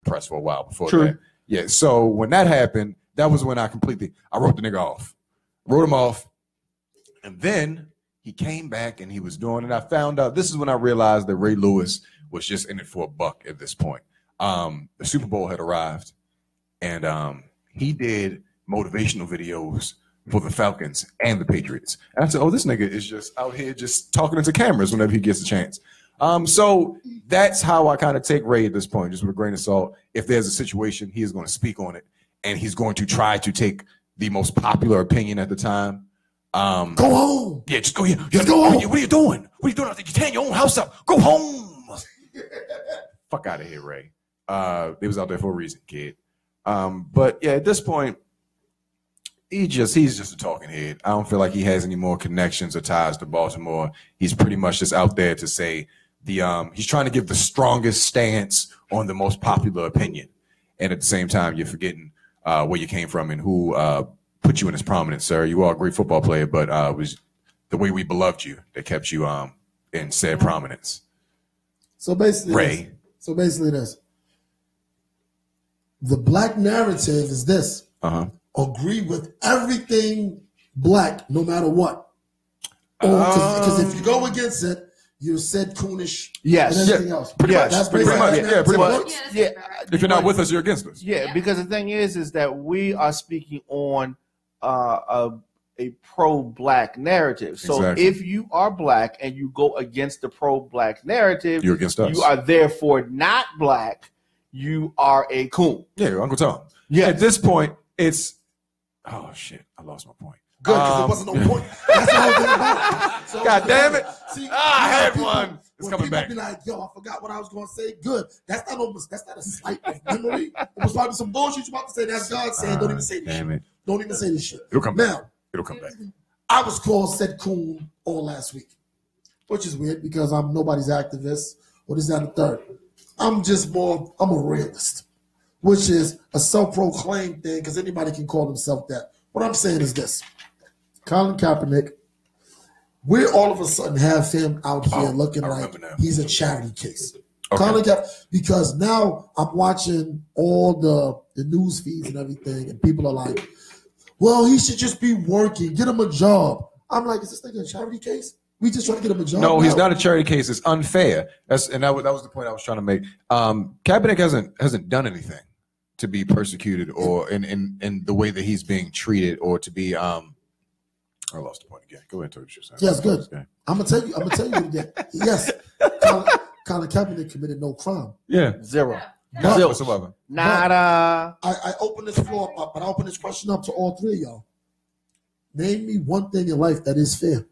press for a while before True. that. Yeah, so when that happened, that was when I wrote the nigga off. Wrote him off. And then he came back and he was doing it. I found out, this is when I realized that Ray Lewis was just in it for a buck at this point. The Super Bowl had arrived, and he did motivational videos for the Falcons and the Patriots. And I said, oh, this nigga is just out here just talking into cameras whenever he gets a chance. So that's how I kind of take Ray at this point, just with a grain of salt. If there's a situation, he is going to speak on it, and he's going to try to take the most popular opinion at the time. Go home. Yeah, just go here. Just go home. What are you doing? What are you doing out there? You're tearing your own house up. Go home. Fuck out of here, Ray. They was out there for a reason, kid. But yeah, at this point, he's just a talking head. I don't feel like he has any more connections or ties to Baltimore. He's pretty much just out there to say he's trying to give the strongest stance on the most popular opinion. And at the same time, you're forgetting where you came from and who put you in his prominence, sir. You are a great football player, but it was the way we beloved you that kept you in said prominence. So basically, Ray. This. The black narrative is this. Agree with everything black, no matter what. Because if you go against it, you're said coonish and everything else. Pretty much. That's Pretty much. Yeah, pretty much. Yeah. If you're not with us, you're against us. Yeah, because the thing is that we are speaking on a pro-black narrative. So Exactly. if you are black and you go against the pro-black narrative, You're against us. You are therefore not black. You are a coon. Yeah, Uncle Tom. Yeah. At this point, it's oh shit, I lost my point. Good, because there wasn't no point. That's the whole thing about it. So, God damn it. See, I had people- one. It's when coming people back. be like, yo, I forgot what I was going to say. Good. That's not a slight of memory. It was probably some bullshit you about to say. That's God saying, don't even say this Damn shit. it. Don't even say this shit. It'll come Now, back. It'll come back. I was called said coon all last week, which is weird because I'm nobody's activist or this, that, and the third. I'm a realist, which is a self-proclaimed thing because anybody can call themselves that. What I'm saying is this. Colin Kaepernick, we all of a sudden have him out here looking I like remember now. he's a charity case. Okay. Colin because now I'm watching all the news feeds and everything, and people are like, well, he should just be working, get him a job. I'm like, is this thing a charity case? We just trying to get him a job? No, he's not a charity case. It's unfair. That was the point I was trying to make. Kaepernick hasn't done anything to be persecuted or in the way that he's being treated or to be I lost the point again. Go ahead and introduce yourself. Yes, good. I'm gonna tell you again. Yes, Colin Kaepernick committed no crime. Yeah. Zero. But- Zero. Whatsoever. Nada. I open this floor up, but I open this question up to all three of y'all. Name me one thing in life that is fair.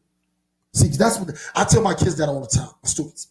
See, that's what I tell my kids that all the time, my students.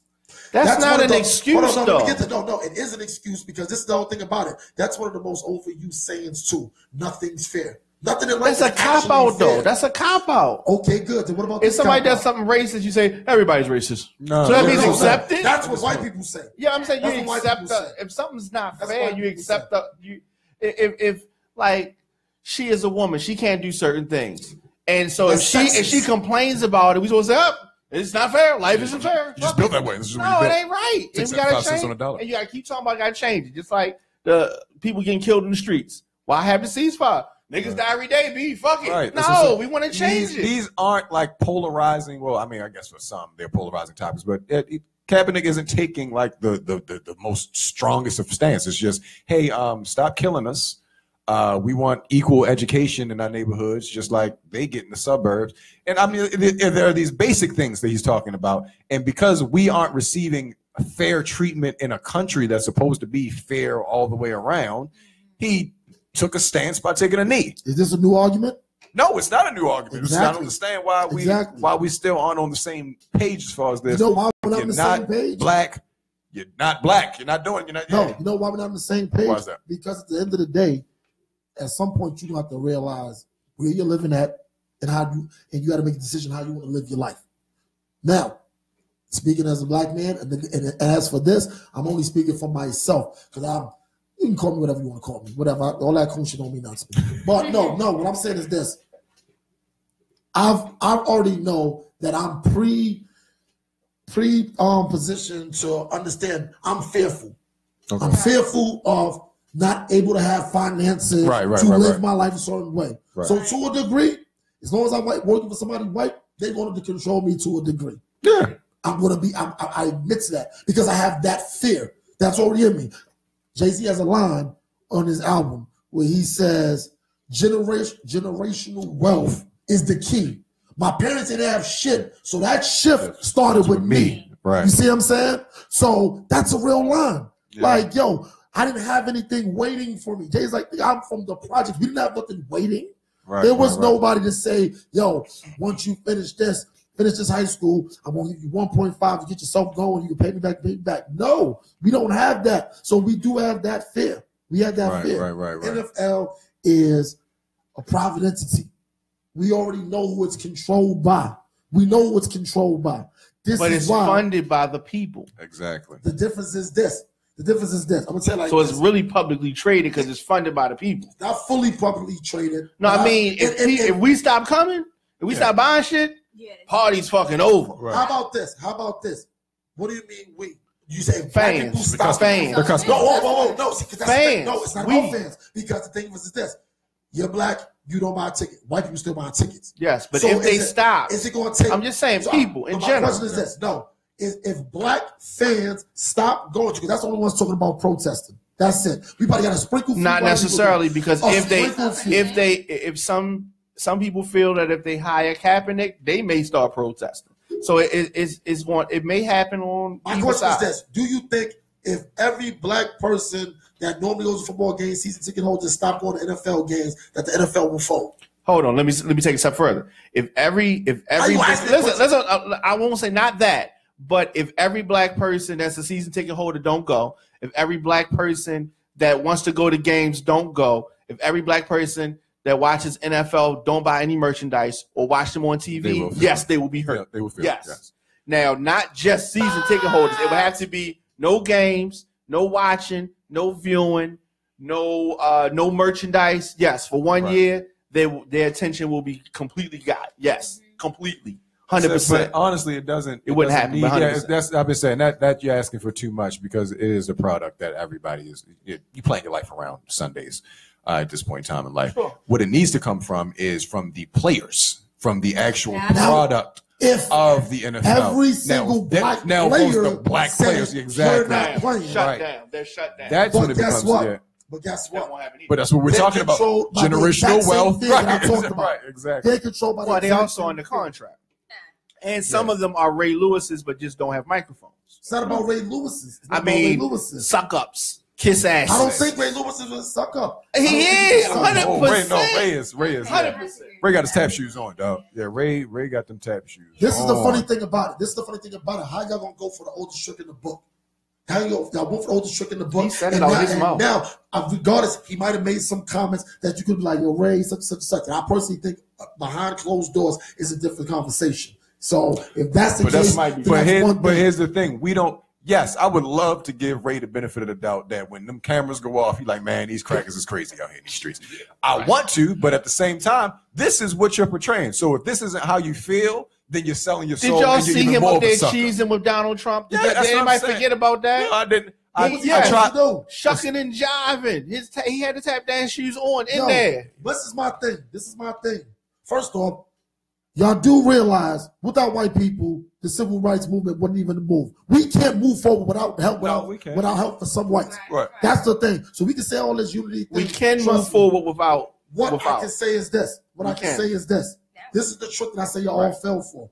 That's not one of an the- excuse, hold on, let me though. get to- No, it is an excuse because this is the whole thing about it. That's one of the most overused sayings too. Nothing's fair. Nothing in life That's a is actually cop-out, fair. though. That's a cop-out. Okay, good. Then what about If this somebody cop-out? does something racist, you say, everybody's racist. No, So that no, means no, accept it? That's what white people say. Yeah, I'm saying That's you what white accept people say. if something's not That's fair, what you people accept say. if like she is a woman, she can't do certain things. And so That's if she sexist. complains about it, we supposed to say, it's not fair. Life isn't fair. You just built that way. This is what No, you it built. ain't right. Takes And we gotta 75 cents change. on a dollar. And you gotta keep talking about it, gotta change it. Just like the people getting killed in the streets. Why have the ceasefire? Niggas die every day, B. Fuck it. Right. That's No, what- we want to change it. These aren't like polarizing. Well, I mean, I guess for some they're polarizing topics, but Kaepernick isn't taking like the most strongest of stance. It's just, hey, stop killing us. We want equal education in our neighborhoods, just like they get in the suburbs. And I mean, there are these basic things that he's talking about. And because we aren't receiving fair treatment in a country that's supposed to be fair all the way around, he took a stance by taking a knee. Is this a new argument? No, it's not a new argument. It's not Exactly. understand why Exactly. why we still aren't on the same page as far as this. You know why we're not You're on the not same page? black. You're not black. You're not doing. You're not. No, yeah. you know why we're not on the same page? Why is that? Because at the end of the day, at some point you have to realize where you're living at and you got to make a decision how you want to live your life. Now, speaking as a black man, and as for this, I'm only speaking for myself because you can call me whatever you want to call me, whatever. All that cool shit don't mean nothing to me. But no, what I'm saying is this. I've already know that I'm positioned to understand I'm fearful. Okay. I'm fearful of not able to have finances to live my life a certain way. Right. So to a degree, as long as I'm working for somebody white, they're going to control me to a degree. Yeah. I'm going to be, I admit to that because I have that fear. That's already in me. Jay-Z has a line on his album where he says, generational wealth is the key. My parents didn't have shit, so that shift started with me. Right. You see what I'm saying? So that's a real line. Yeah. Like, yo, I didn't have anything waiting for me. Jay's like, I'm from the project. We didn't have nothing waiting. Right, there was nobody to say, yo, once you finish this high school, I'm going to give you 1.5 to get yourself going. You can pay me back. No, we don't have that. So we do have that fear. We have that fear. Right. NFL is a private entity. We already know who it's controlled by. We know who it's controlled by. But it's funded by the people. Exactly. The difference is this. I'm gonna tell you like so it's really publicly traded because it's funded by the people. Not fully publicly traded. No, I mean if we stop coming, if we stop buying shit, party's fucking over. Right. How about this? What do you mean we? You say fans. Fans. Whoa. No, see, fans. No, it's not all fans. Because the thing is this: you're black, you don't buy a ticket. White people still buy tickets. Yes, but so if they stop, is it going to take? I'm just saying, people in general. My question is this: no. If black fans stop going to, because that's the only ones talking about protesting. That's it. We probably got to sprinkle. Not necessarily, because if some people feel that if they hire Kaepernick, they may start protesting. So it may happen on. My question is this: do you think if every black person that normally goes to football games, season ticket holders, stop going to NFL games, that the NFL will fold? Hold on, let me take a step further. If every listen, I won't say not that. But if every black person that's a season ticket holder don't go, if every black person that wants to go to games don't go, if every black person that watches NFL don't buy any merchandise or watch them on TV, they will be hurt. Yeah, they will feel yes. Now, not just season ticket holders. It would have to be no games, no watching, no viewing, no merchandise. Yes, for 1 year, their attention will be completely got. Yes, completely. 100%. But honestly, it doesn't. It wouldn't happen. I've been saying that you're asking for too much because it is a product that everybody is. You playing your life around Sundays at this point in time in life. Sure. What it needs to come from is from the players, from the actual product of the NFL. Every single black players, exactly. Shut down. They're shut down. That's when it becomes. But guess what? But that's what we're talking about. Generational wealth. Right, exactly. They're controlled by they also on the contract. And some of them are Ray Lewis's, but just don't have microphones. It's not about Ray Lewis's. Suck ups, kiss ass. I don't think Ray Lewis is a suck up. He is 100%. Ray is. 100%. Ray got his tap shoes on, dog. Yeah, Ray got them tap shoes. This is the funny thing about it. How y'all gonna go for the oldest trick in the book? How y'all went for the oldest trick in the book? He said it out his mouth. Now, regardless, he might have made some comments that you could be like, yo, Ray, such. And I personally think behind closed doors is a different conversation. So if that's the case, but here's the thing: we don't. Yes, I would love to give Ray the benefit of the doubt that when them cameras go off, he's like, man, these crackers is crazy out here in these streets. I want to, but at the same time, this is what you're portraying. So if this isn't how you feel, then you're selling your soul. Did y'all see him up there cheesing with Donald Trump? Did anybody forget about that? No, I didn't. I tried shucking and jiving. He had the tap dance shoes on in there. This is my thing. First off, y'all do realize without white people, the civil rights movement wouldn't even move. We can't move forward without help. Without help for some whites. Right. That's the thing. So we can say all this unity thing. We can move forward without. I can say is this. This is the trick that I say y'all all fell for.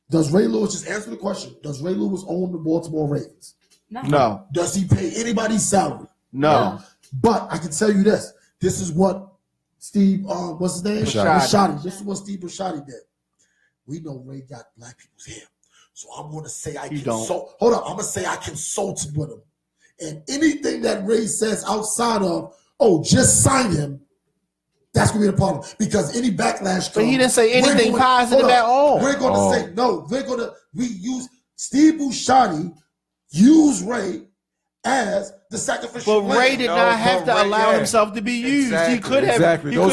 Does Ray Lewis, just answer the question, does Ray Lewis own the Baltimore Ravens? No. Does he pay anybody's salary? No. But I can tell you this. This is what Steve, what's his name? Bisciotti. This is what Steve Bisciotti did. We know Ray got black people's hair. So I'm going to say I consult. Hold up. I'm going to say I consulted with him. And anything that Ray says outside of, just sign him, that's going to be the problem. Because any backlash. But he didn't say anything positive at all. We're going to say, no, we use Steve Bisciotti, use Ray as the sacrificial. But Ray did not have to allow himself to be used. Exactly, he could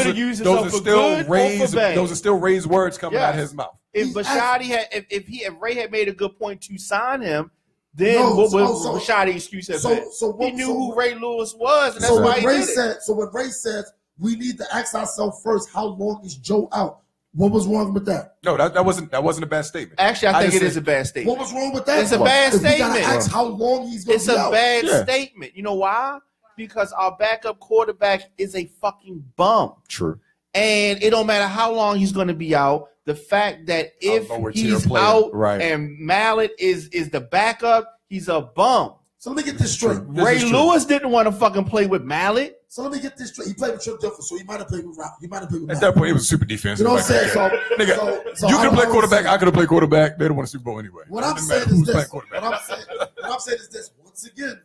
have used himself for good or for bad. Those are still Ray's words coming out of his mouth. If Bisciotti if Ray had made a good point to sign him, Then No, what so- was Rashadi's excuse? He knew who Ray Lewis was, and that's So why when he Ray did it. said, so when Ray said we need to ask ourselves first, how long is Joe out? What was wrong with that? No, that wasn't a bad statement. Actually, I think just it is said- a bad statement. What was wrong with that? It's a bad If we statement. gotta ask how long he's going It's to be a out. bad Yeah. statement. You know why? Because our backup quarterback is a fucking bum. True. And it don't matter how long he's going to be out. The fact that if lower tier he's player. out Right. and Mallet is the backup, he's a bum. So let me get this straight. This Ray is true. Lewis didn't want to fucking play with Mallet. So let me get this straight. He played with Trip Different, so he might have played with Rock. He might have played with At Matt. that point, it was super defensive. You know what I'm saying? So, Nigga, so you I could play would quarterback. say- I could have played quarterback. They don't want a Super Bowl anyway. What It I'm doesn't saying matter is who's this. playing What quarterback. I'm saying is this. Once again,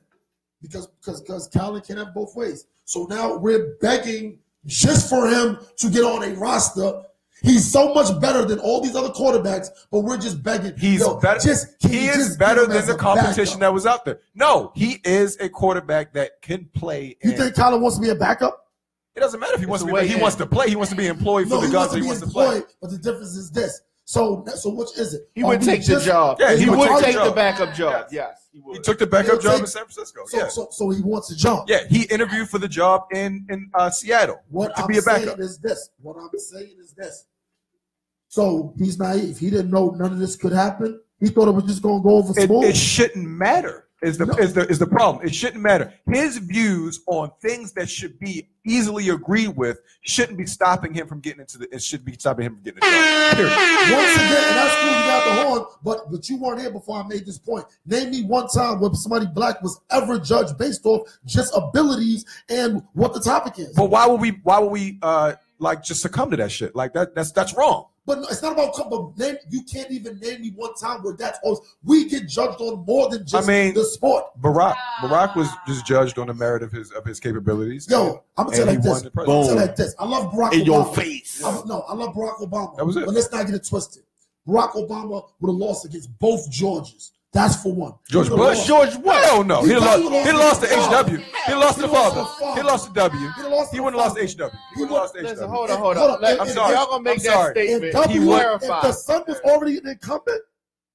because Colin can have both ways. So now we're begging just for him to get on a roster. He's so much better than all these other quarterbacks, but we're just begging. He's Yo, better. can He you is just better get him than as the a competition backup? that was out there. No, he is a quarterback that can play. You and think Colin wants to be a backup? it doesn't matter if he wants to the be. way He in. wants to play. He wants to be employed for No, the he guns wants to he be wants to play. employed, but the difference is this. So which is it? He Are would we take the just- job. Yeah, he he would would take take the the job. backup job. Yes, he would. He took the backup He'll job take- in San Francisco. So, Yeah, so he wants a job. yeah. He interviewed for the job in Seattle What to I'm be a saying backup. is this. What I'm saying is this. So he's naive. He didn't know none of this could happen. He thought it was just going to go over smooth. It shouldn't matter. Is the No. is the problem? It shouldn't matter. His views on things that should be easily agreed with shouldn't be stopping him from getting into the. It should be stopping him from getting into the job. Period. Once again, and that's cool. You got the horn, but you weren't here before I made this point. Name me one time where somebody black was ever judged based off just abilities and what the topic is. But why would we like just succumb to that shit? Like that's wrong. But no, it's not about but you can't even name me one time where that's all. We get judged on more than just the sport. Barack was just judged on the merit of his capabilities. Yo, I'm gonna tell And you he like won this. the I'm gonna tell you presidency. like this. I love Barack In Obama. your face. I love Barack Obama. That was it. But let's not get it twisted. Barack Obama would have lost against both Georges. That's for one. George He would've Bush? lost. George what? Hell no. He He lost to probably HW. He lost to He lost to father. father. He lost to W. He'd have lost He to wouldn't have lost father. to HW. He He wouldn't have lost to Listen, HW. hold Hold on. on. Let- I'm if sorry. y'all gonna make I'm that sorry. If statement, W, if clarify. the son was already an incumbent,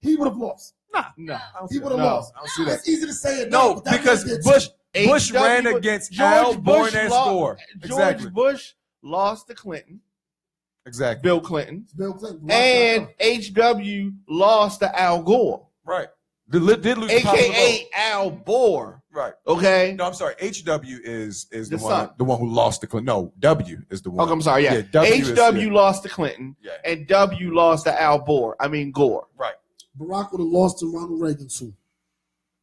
he would have lost. No. He would have No. lost. I don't see that. It's easy to say it. No, but that's because what it is. Bush ran HW against Al Born and lost- Gore. Exactly. George Bush lost to Clinton, Exactly. Bill Clinton, Bill Clinton, and HW lost to Al Gore, Right. Did lose the popular vote. aka Al Gore. Right. Okay. No, I'm sorry. HW is The the one who lost the Clinton. No, W is the one. Okay, I'm sorry. Yeah, W is- HW lost to Clinton, Yeah. and W lost to Al Gore. Gore. Right. Barack would have lost to Ronald Reagan too.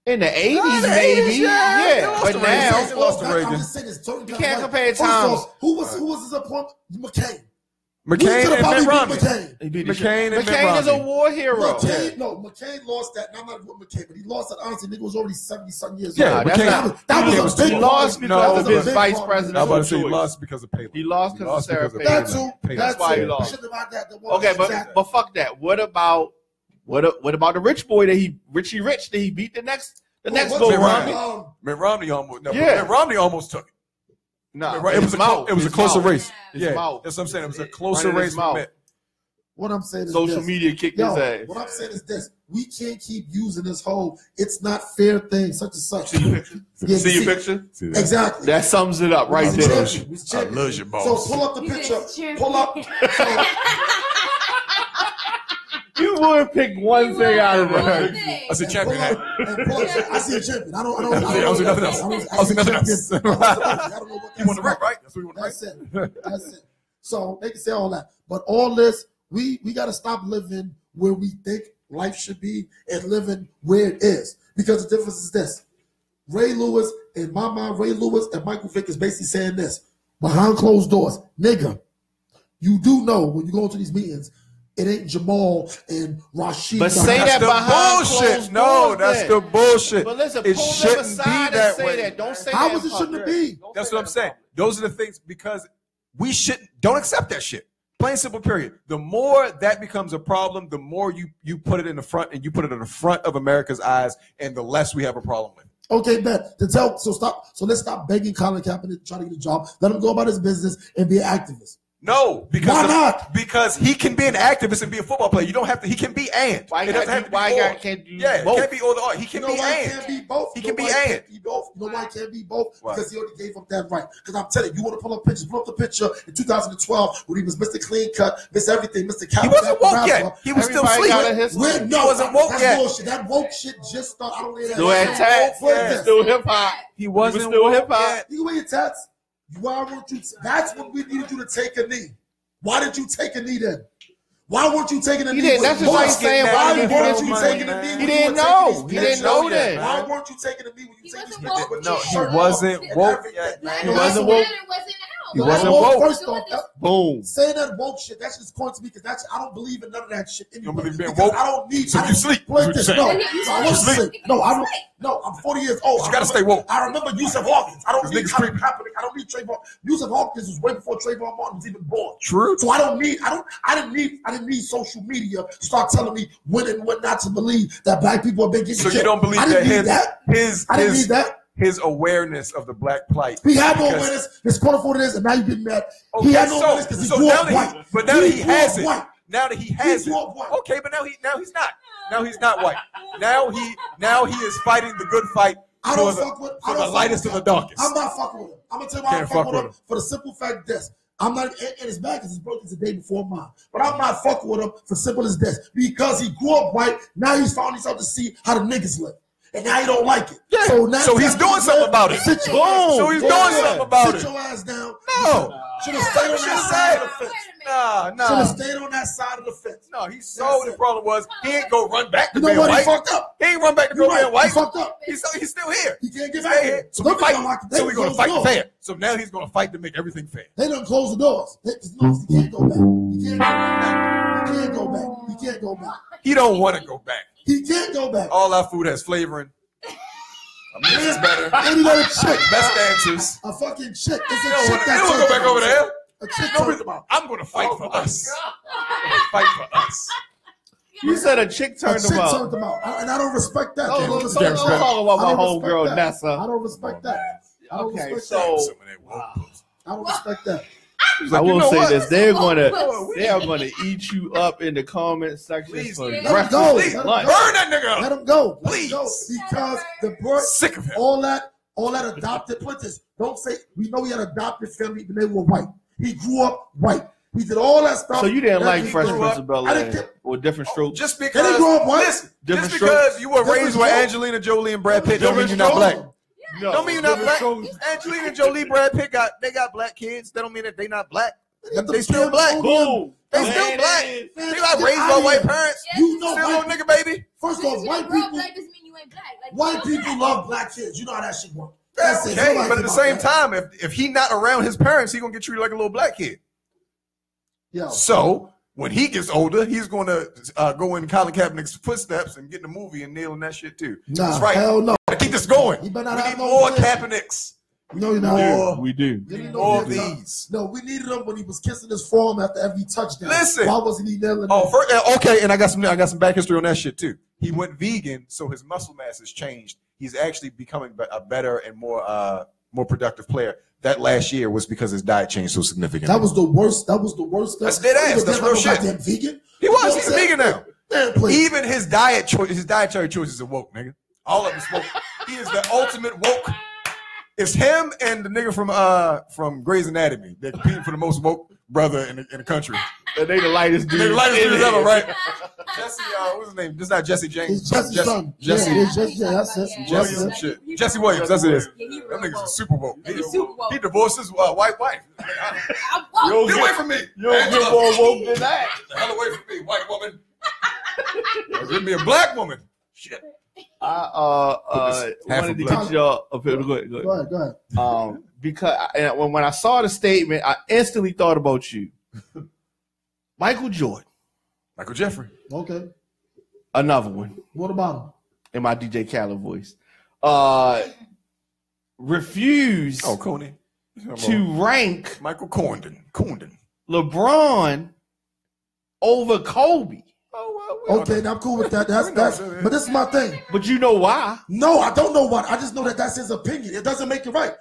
In the 80s, Oh, the maybe. 80s, yeah. They Yeah, lost but to Reagan. now. They lost to I'm Reagan. just saying it's totally You can't compare First times. off, who was his opponent? McCain. McCain We could've and probably Mitt beat Romney. McCain. He beat the shit. McCain and Mitt McCain is a Romney. war hero. McCain lost that. And I'm not with McCain, but he lost that. Honestly, nigga was already 70-something years Yeah, old. that's McCain. not- That He was was a big He too- lost part. No, because of That was a his big vice part. president. I was about to say he choice. lost because of Palin. He lost because of Sarah because Palin. That too. Palin. That why he too. lost. We shouldn't have had that. Okay, but fuck that. What about the rich boy that Richie Rich that he beat the next go Mitt round? Romney. Mitt Romney almost. No, Yeah. Mitt Romney almost took it. No, It was a closer race. His Yeah, mouth. that's what I'm saying. It was a closer Running his race. mouth. With Mitt. What I'm saying is Social this. media kicked Yo, his ass. what I'm saying is this. We can't keep using this whole it's not fair thing, such and such. See your picture? Yeah, See your see- picture? See that? Exactly. That sums it up right He's a there. champion. He's a I champion. love your boss. So pull up the He's a picture. champion. Pull up. You would pick one thing out of One it. thing. I said champion. Pull up, and pull up. I see a champion. I don't I don't see nothing else. I don't see nothing else. I don't know what You want to that's wreck, right? That's what you want to That's it. That's it. So they can say all that, but all this, we got to stop living where we think life should be and living where it is. Because the difference is this: Ray Lewis, in my mind, Ray Lewis and Michael Vick is basically saying this behind closed doors, nigga. You do know when you go into these meetings, it ain't Jamal and Rashid. But say That's that the behind bullshit. closed No, doors that's then. the bullshit. But listen, It pull them shouldn't aside be and that say way. that. Don't say How that. is it in shouldn't it public. be? Don't That's say what I'm that in saying. public. Those are the things because we shouldn't don't accept that shit. Plain simple period. The more that becomes a problem, the more you put it in the front and you put it in the front of America's eyes, and the less we have a problem with. Okay, bet. So let's stop begging Colin Kaepernick to try to get a job. Let him go about his business and be an activist. No, because Why not? Because he can be an activist and be a football player. You don't have to. He can be and. Why It doesn't have to be or. can't you Yeah, both? it can't be or. He can You know be why he and. can't be both? He You know can be why he and. can't be both? You know why he can't be both? Why? Because he already gave up that right. Because I'm telling you, you want to pull up pictures, pull up the picture in 2012 when he was Mr. Clean Cut, Mr. Everything, Mr. Cal. He wasn't woke yet. He was still Everybody got a sleeping. history. No, wasn't woke that's yet. bullshit. That woke shit just started. I don't hear that. Still had tats. Yeah. Still hip hop. He wasn't wasn't still woke hip-hop. yet. You can wear your tats. Why weren't you? That's when we needed you to take a knee. Why did you take a knee then? Why weren't you taking a knee? He didn't. That's just like saying why why weren't you you taking a knee? He when didn't you were know. taking He these didn't know pictures? that. Why weren't you taking a knee when you take these pictures? with No, your he shirt wasn't off and woke everything? yet, man. He wasn't woke. He wasn't Well, woke. First off, Boom. saying that woke shit, that's just point to me because that's I don't believe in none of that shit anyway. don't believe in Because woke? I don't need. So I you don't sleep, play is what this. you're No, saying. I You wasn't sleep. sleep. No, I'm 40 years old. You gotta stay woke. I remember Yusuf Hawkins. I don't This need nigga's Colin creepy. Kaepernick. I don't need Trayvon. Yusuf Hawkins was way before Trayvon Martin was even born. True. So I didn't need social media to start telling me when and what not to believe that black people have been getting So killed. you don't believe I didn't need that I didn't need that. his awareness of the black plight. He had no because- awareness. His quote unquote is, and now you getting mad. Okay, He had no awareness because he grew now up that white. but now that he grew up has it. white. Now that he has He it. grew up white. Okay, but now he's not. Now he's not white. Now he is fighting the good fight I for don't the, fuck with. I for don't the fuck lightest with of the him. darkest. I'm not fucking with him. I'm gonna tell you why I Can't fuck with him for the simple fact this. I'm not, and it's bad because his birthday's the day before mine. But I'm not fucking with him for simple as this. Because he grew up white, now he's found himself to see how the niggas live. And now he don't like it. Yeah. So he's doing something about it. Sit your Boom. So he's doing something about Sit it. your ass down. No. Should have stayed on that side of the fence. Nah. Should have stayed on that side of the fence. No, he saw what the problem was. He ain't go run back to You know being what? He white. fucked up. He ain't run back to You're being right. white. He fucked up. He's still here. He can't get Stay back here. here. So Don't we be fight. like So we're gonna close fight the door. fair. So now he's gonna fight to make everything fair. They done close the doors. He can't go back. He can't go back. He can't go back. He don't want to go back. He can't go back. All our food has flavoring. I mean, it's better. And he got a chick. Best answers. A fucking chick. It's He a don't chick want to that go back over there. A chick No turned reason- him out. I'm gonna fight for us. I'm gonna fight for us. You said a chick A turned chick him out. turned him out. And I don't respect that. No, I don't don't respect talk that. about my I don't respect homegirl, that. Nessa. I don't respect that. I don't Okay, respect so that. Some of that woke pussy. I don't respect that. He's I like, will you know say what? this: they are gonna Please. eat you up in the comment section Please. for Let him breakfast, go. and Let him lunch. go. Burn that nigga Let up. him go. Let Please. him go. Because the boy, Sick of him. all that adopted planters. Don't say we know he had adopted family, but they were white. He grew up white. He did all that stuff. So you didn't that like he Fresh grew Prince up. of Bel I didn't Air care. or Different Strokes? Just They because, didn't grow up white. listen, Different just because strokes. you were Different raised with strokes. Angelina Jolie and Brad Pitt, don't mean you're Different not black. strokes. No, Don't mean you're not Different black. Strokes. Angelina Jolie, Brad Pitt got black kids. That don't mean that they not black. Got They the still black. pandemonium. Boom. They Man, still black. it is. Man, They got get raised outta by white here. parents. You know Still white, little nigga baby. first off, white people love black kids. You know how that shit works. That's it. Okay, Nobody but at the give a same fuck. time, if he not around his parents, he gonna get treated like a little black kid. Yo, So when he gets older, he's gonna go in Colin Kaepernick's footsteps and get in the movie and nail in that shit too. nah, That's right. hell no. Gotta keep this going. You We better not have need no more kids. Kaepernicks. No, you're not. More. We do. You didn't know More he of had these. No, we needed him when he was kissing his forearm after every touchdown. Listen. Why wasn't he nailing Oh, it? okay, and I got some back history on that shit too. He went vegan, so his muscle mass has changed. He's actually becoming a better and more productive player. That last year was because his diet changed so significantly. That was the worst. That was the worst. That's dead ass. That's real shit. Goddamn vegan. He was. He's You know vegan what I'm now. saying? Man, please. Even his dietary choices are woke, nigga. All of them woke. He is the ultimate woke. It's him and the nigga from Grey's Anatomy. They're competing for the most woke brother in the country. And they the lightest dude. They're the lightest in dudes here. ever, right? Jesse, what's his name? This is not Jesse James. It's Jesse's son. Jesse. Yeah, it's Jesse. Yeah, that's Williams. Jesse. Shit. Jesse Williams. That's it. Is. Yeah, he That real nigga's woke. super woke. He's super woke. He divorced his white wife. I'm woke. Get away from me. You don't get more woke than that. The hell away from me, white woman. Give me a black woman. Shit. I half wanted a to black. get y'all. Go ahead. Go ahead. Because when I saw the statement, I instantly thought about you, Michael Jordan. Michael Jeffrey. Okay. Another one What about him? in my DJ Khaled voice. Refused Oh, Coney. to rank Michael Condon. LeBron over Kobe. Okay, now I'm cool with that. That's but this is my thing. But you know why? No, I don't know why. I just know that that's his opinion. It doesn't make it right.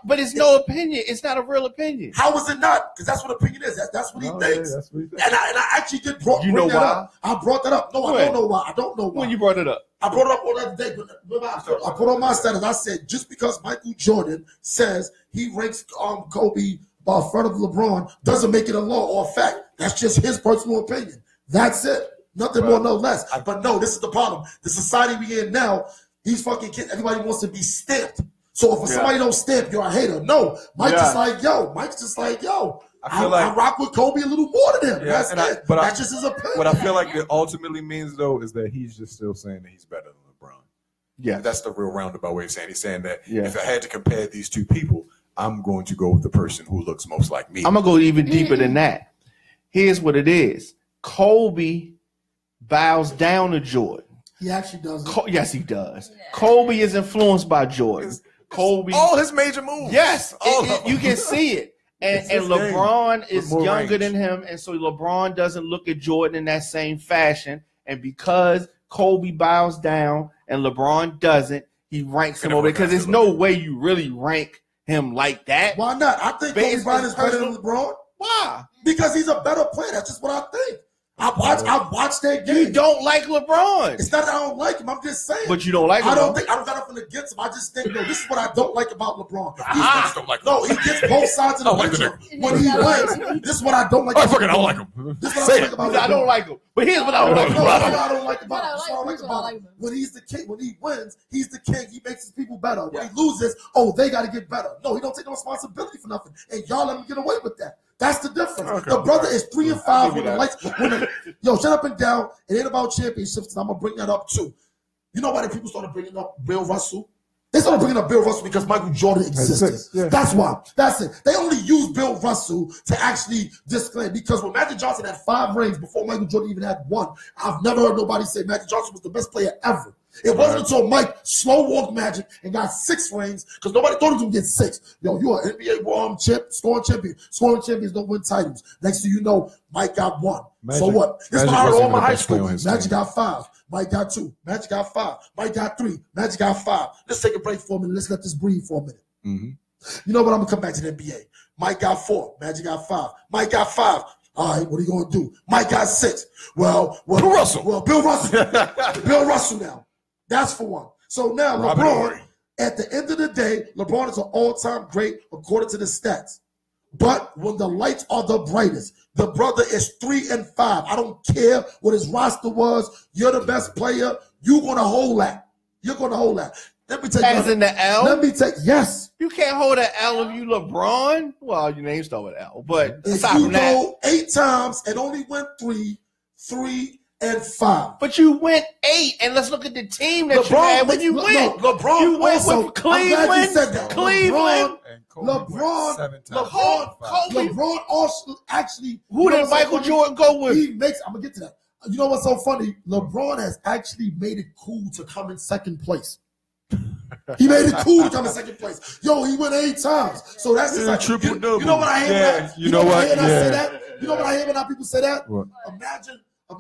But it's no opinion. It's not a real opinion. How is it not? Because that's what opinion is. That's what he thinks. Yeah, that's what he thinks. And I actually did bring You know that why? up. I brought that up. No, I don't know why. I don't know why. When you brought it up. I brought it up on that day. But I put on my status. I said just because Michael Jordan says he ranks Kobe by front of LeBron doesn't make it a law or a fact. That's just his personal opinion. That's it. Nothing more, no less. But no, this is the problem. The society we in now, these fucking kids, everybody wants to be stamped. So if somebody don't stamp, you're a hater. No, Mike's just like, yo. Mike's just like, yo. I rock with Kobe a little more than him. That's it. That's just his opinion. What I feel like it ultimately means, though, is that he's just still saying that he's better than LeBron. Yeah. That's the real roundabout way of saying. He's saying that if I had to compare these two people, I'm going to go with the person who looks most like me. I'm going to go even deeper than that. Here's what it is. Kobe bows down to Jordan. He actually does. Yes, he does. Yeah. Kobe is influenced by Jordan. Kobe, all his major moves. Yes, you can see it. And LeBron is younger than him, and so LeBron doesn't look at Jordan in that same fashion. And because Kobe bows down and LeBron doesn't, he ranks him over because there's no way you really rank him like that. Why not? I think Kobe Bryant is better than LeBron. Why? Because he's a better player. That's just what I think. I watch that game. You don't like LeBron. It's not that I don't like him. I'm just saying. But you don't like him. I don't got nothing against him. I just think, no, this is what I don't like about LeBron. I just don't like him. No, he gets both sides of the picture. When he wins, this is what I don't like. I fucking don't like him. This is what I don't like about LeBron. I don't like him. But here's what I don't like about him. I don't like about him. This is what I like about him. When he's the king, when he wins, he's the king. He makes his people better. When he loses, they got to get better. No, he don't take no responsibility for nothing. And y'all let him get away with that. That's the difference. Okay, the brother is 3-5 when the lights. Yo, shut up and down. It ain't about championships, and I'm gonna bring that up too. You know why the people started bringing up Bill Russell? They started bringing up Bill Russell because Michael Jordan existed. Yeah. That's why. That's it. They only used Bill Russell to actually disclaim because when Magic Johnson had 5 rings before Michael Jordan even had 1, I've never heard nobody say Magic Johnson was the best player ever. It wasn't until Mike slow walked Magic and got 6 rings because nobody thought he was going to get 6. Yo, you're an NBA scoring champion. Scoring champions don't win titles. Next thing you know, Mike got 1. Magic, so what? This is how all my high school. Magic team. got 5. Mike got 2. Magic got 5. Mike got 3. Magic got 5. Let's take a break for a minute. Let's let this breathe for a minute. Mm-hmm. You know what? I'm going to come back to the NBA. Mike got 4. Magic got 5. Mike got 5. All right, what are you going to do? Mike got 6. Well, Bill Russell. Well, Bill Russell. Bill Russell now. That's for one. So now LeBron, at the end of the day, LeBron is an all-time great according to the stats. But when the lights are the brightest, the brother is 3-5. I don't care what his roster was. You're the best player. You're going to hold that. You're going to hold that. Let me take as in the L? Let me take, yes. You can't hold an L if you LeBron. Well, your name start with L. But if you go 8 times and only win 3 and 5. But you went 8, and let's look at the team that you had when you went. No, LeBron you went also, with Cleveland. Cleveland. Kobe. LeBron also actually. Who did Michael Jordan go with? I'm gonna get to that. You know what's so funny? LeBron has actually made it cool to come in second place. He made it cool to come in second place. Yo, he went 8 times. So that's just like triple double. You know what I hear? Yeah, you know what? I say that? You know what I hear when people say that? What? Imagine a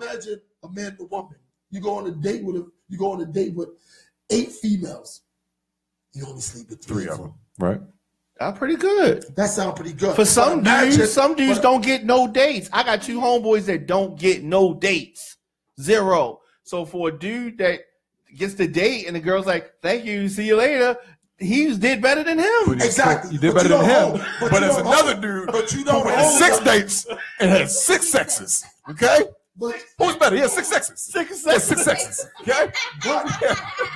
man and a woman. You go on a date with 8 females. You only sleep with 3 of them. Right. That's pretty good. That sounds pretty good. For some dudes don't get no dates. I got 2 homeboys that don't get no dates. 0. So for a dude that gets the date and the girl's like, thank you, see you later, he did better than him. Exactly. You did better than him. But there's another dude who went 6 dates and had 6 sexes. Okay? But who's better? He has 6 sexes. 6 sexes. Okay?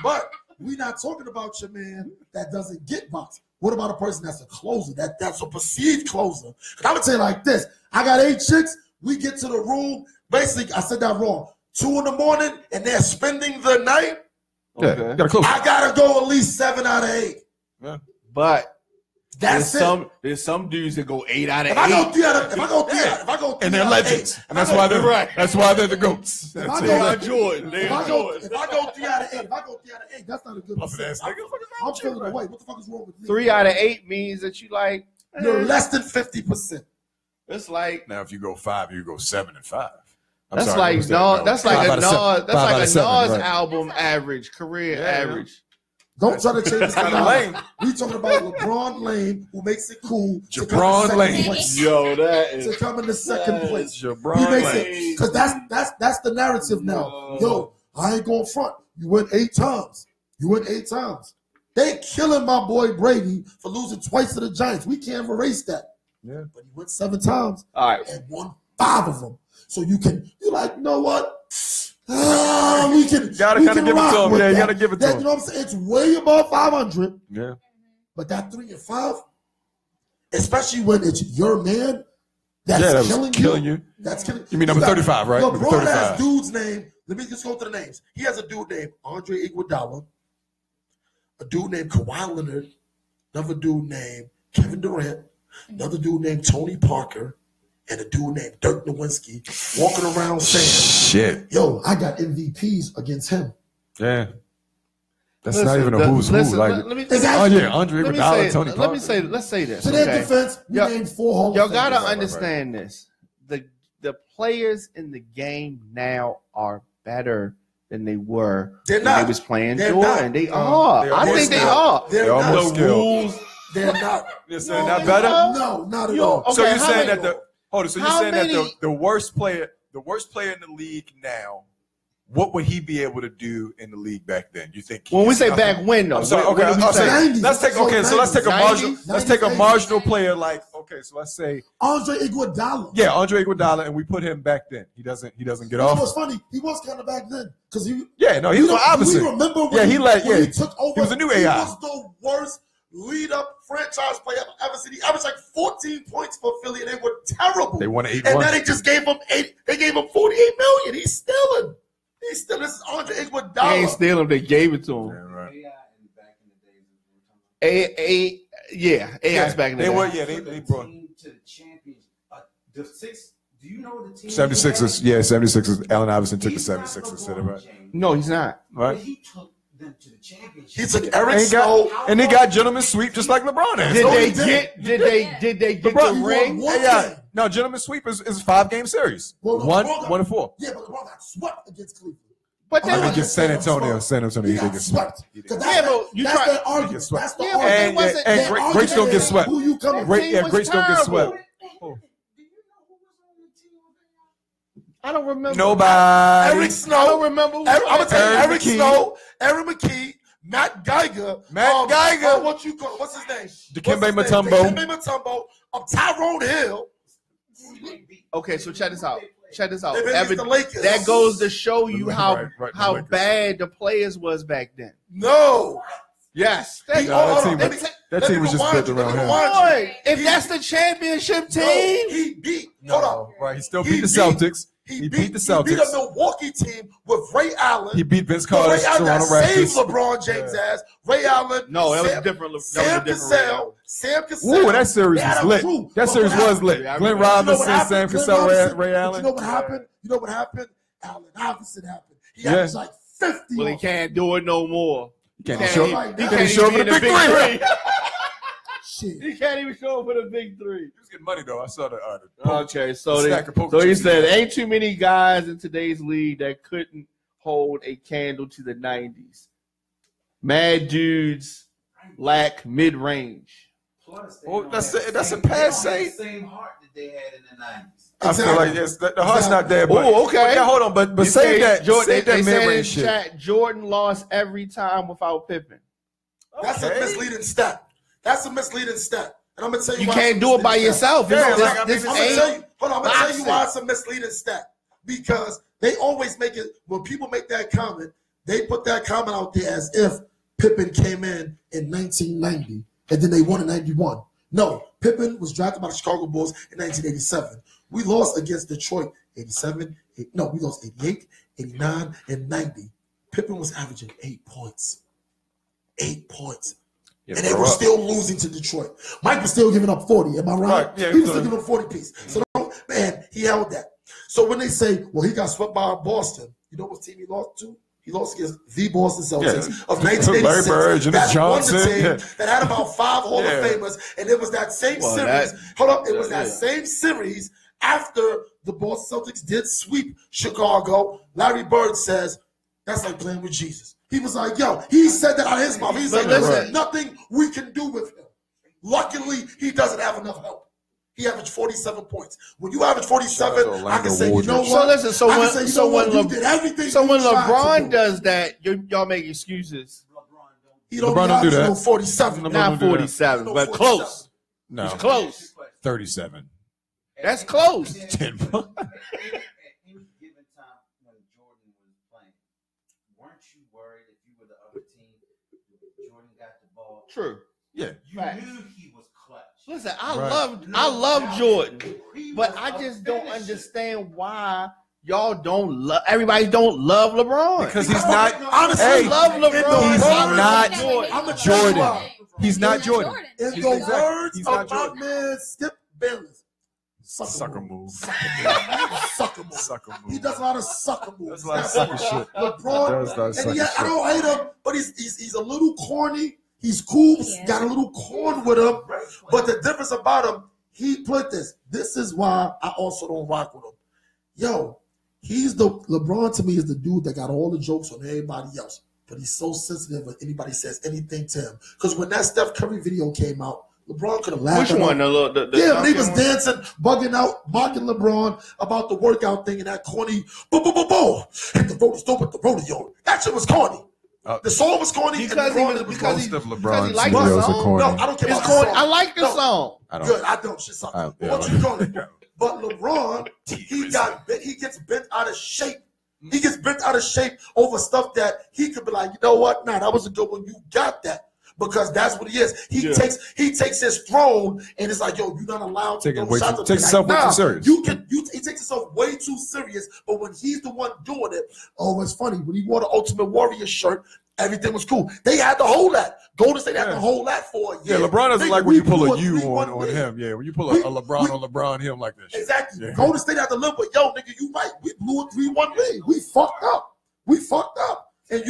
But we're not talking about your man that doesn't get boxed. What about a person that's a closer, that's a perceived closer? I'm going to tell you like this. I got 8 chicks. We get to the room. Basically, I said that wrong. 2 in the morning, and they're spending the night. Okay. I got to go at least 7 out of 8. Yeah. But that's there's some dudes that go 8 out of 8. If I go 3 out of 8, and they're legends, and that's why they're right. That's why they're the goats. If I go 3 out of 8, that's not a good mistake. I'm feeling away. What the fuck is wrong with me? 3 out of 8 means that you're less than 50%. It's like now if you go 5, you go 7 and 5. That's like Nas. That's like a Nas. That's like a Nas album average, career average. Don't try to change this kind of lame. We talking about LeBron Lane, who makes it cool. LeBron Lane. Yo, that is to come in the second place. LeBron Lane. Because that's the narrative now. Yo, I ain't going front. You win 8 times. They killing my boy Brady for losing twice to the Giants. We can't erase that. Yeah. But he went 7 times. All right. And won 5 of them. So you're like, you know what? We can gotta kind of give it to him. Yeah, you gotta give it to him. You know what I'm saying? It's way above 500. Yeah. But that 3 and 5, especially when it's your man that's killing you. That's killing you. You mean number 35, right? LeBron has dude's name. Let me just go through the names. He has a dude named Andre Iguodala, a dude named Kawhi Leonard, another dude named Kevin Durant, another dude named Tony Parker, and a dude named Dirk Nowitzki walking around saying, "Shit, yo, I got MVPs against him." Yeah, that's not even a who's who. Like, Andre Iguodala, Tony Parker. Let's say this. To their defense, we named 4 Hall of Y'all gotta understand this. The players in the game now are better than they were when they was playing Jordan. They are. I think they are. They're almost the rules. They're not. You're saying that better? No, not at all. Okay, so you're saying that the worst player in the league now, what would he be able to do in the league back then? You think? When we say back when, though, let's take a marginal player like. Okay, so let's say Andre Iguodala. Yeah, Andre Iguodala, and we put him back then. He doesn't get off. It was funny. He was kind of back then because he. Yeah, no, he was the opposite. We remember when he took over. He was a new AI. He was the worst lead-up franchise player I've ever seen. He averaged like 14 points for Philly, and they were terrible. They won 8-1. And then they just gave him 8. They gave him $48 million. He's stealing. This is Andre Iguodala. He ain't stealing. They gave it to him. Yeah, right. AI's back in the day. They brought to the champions. The 6. Do you know the team? 76ers. Yeah, 76ers. Allen Iverson took the 76ers instead of right. No, he's not. Right. But he took them to the championship. He took Eric Snow, and he got gentleman sweep just like LeBron has. Did they get the ring? Yeah. No, gentleman sweep is a 5-game series. Well, 1 and 4. Yeah, but LeBron got swept against Cleveland. But I mean, against San Antonio. He did get swept. That's the argument. That's the argument. And greats don't get swept. Who you coming? Greats don't get swept. I don't remember. Nobody. Eric Snow. I don't remember. I'm gonna tell you, Eric Snow, Aaron McKee, Matt Geiger. What you call? What's his name? Dikembe Mutombo. Tyrone Hill. Okay, so check this out. The That goes to show you how bad the players was back then. No. Yes. That team was just built around him. Boy, if that's the championship team, he beat. Hold on. Right, he still beat the Celtics. He beat the Celtics. He beat a Milwaukee team with Ray Allen. He beat Vince Carter's Toronto Raptors. Saved LeBron James' ass. Ray Allen. No, that was different. Sam Cassell. Ooh, that series was lit. That series was lit. Glenn Robinson, Sam Cassell, Ray Allen. You know what happened? Allen Iverson happened. He had like 50. Well, he can't do it no more. He can't show up for the big 3. Shit. He can't even show up for the big 3. He was getting money though. I saw the okay, so he said ain't too many guys in today's league that couldn't hold a candle to the 90s. Mad dudes lack mid-range. That's a passe. Same heart that they had in the 90s. I feel like the heart's not there. But, okay. Yeah, hold on, but save that. Save that mid-range shit. Chat, Jordan lost every time without Pippen. That's a misleading stat. And I'm gonna tell you, you can't do it by yourself. I'm gonna tell you why it's a misleading stat. Because they always make it when people make that comment, they put that comment out there as if Pippen came in 1990 and then they won in 91. No, Pippen was drafted by the Chicago Bulls in 1987. We lost against Detroit 87. We lost 88, 89, and 90. Pippen was averaging 8 points. 8 points. Yeah, and they were still losing to Detroit. Mike was still giving up 40. Am I right? Yeah, he was still giving up 40 piece. So, man, he held that. So when they say, well, he got swept by Boston, you know what team he lost to? He lost against the Boston Celtics of 1986. Larry Bird, Jimmy Johnson. That had about 5 Hall of Famers. And it was that same series. It was that same series After the Boston Celtics did sweep Chicago, Larry Bird says, that's like playing with Jesus. He was like, yo, he said that out of his mouth. He said, there's nothing we can do with him. Luckily, he doesn't have enough help. He averaged 47 points. When you average 47, I can say, you know what? So when LeBron does that, y'all make excuses. He don't LeBron don't do that. 47. Not 47, but 47. close. No, It's close. 37. That's close. 10. At any given time when Jordan was playing, weren't you worried if you were the other team, Jordan got the ball? True. Yeah. You Right. knew he was clutch. Listen, Right. I love Jordan, but I just don't understand why y'all don't love. Everybody don't love LeBron. Because he's not. Honestly, I Hey, love LeBron. he's not Jordan. I'm gonna tell you Jordan. why. He's not Jordan. In He's the exactly- words he's of not my Jordan. man Skip Bayless, Sucker move. Sucker move. Sucker move. He does a lot of sucker moves. That's a lot of sucker shit. LeBron, Does that and sucker yeah, I shit. don't hate him, but he's a little corny. He's cool, Yeah. got a little corn with him. But the difference about him, he put this. This is why I also don't rock with him. Yo, LeBron to me is the dude that got all the jokes on everybody else. But he's so sensitive when anybody says anything to him. Because when that Steph Curry video came out, LeBron could have laughed. Which one? Yeah, when he was dancing, bugging out, mocking LeBron about the workout thing and that corny, hit the road, stop at the rodeo. That shit was corny. The song was corny. Because and he was LeBron because Most he of because LeBron's he liked the videos are song. corny. No, I don't care It's about corny. the song. I like the No. song. I don't. Good, I don't. Shit sucks. Yeah, What you calling it? But LeBron, he gets bent out of shape. He gets bent out of shape over stuff that he could be like, you know what? Nah, that was a good one. You got that. Because that's what he is. He takes his throne and it's like, yo, you're not allowed to Taking throw shots. takes himself way too serious. He takes himself way too serious, but when he's the one doing it, oh, it's funny. When he wore the Ultimate Warrior shirt, everything was cool. They had to hold that. Golden State had to hold that for a year. Yeah, LeBron doesn't Nigga, like when we you pull blew a U 3-1 on lead. him. Yeah, when you pull a LeBron on LeBron, him like that shit. Exactly. Yeah. Golden State had to live with, yo, nigga, you right. We blew a 3-1 lead. We fucked up. And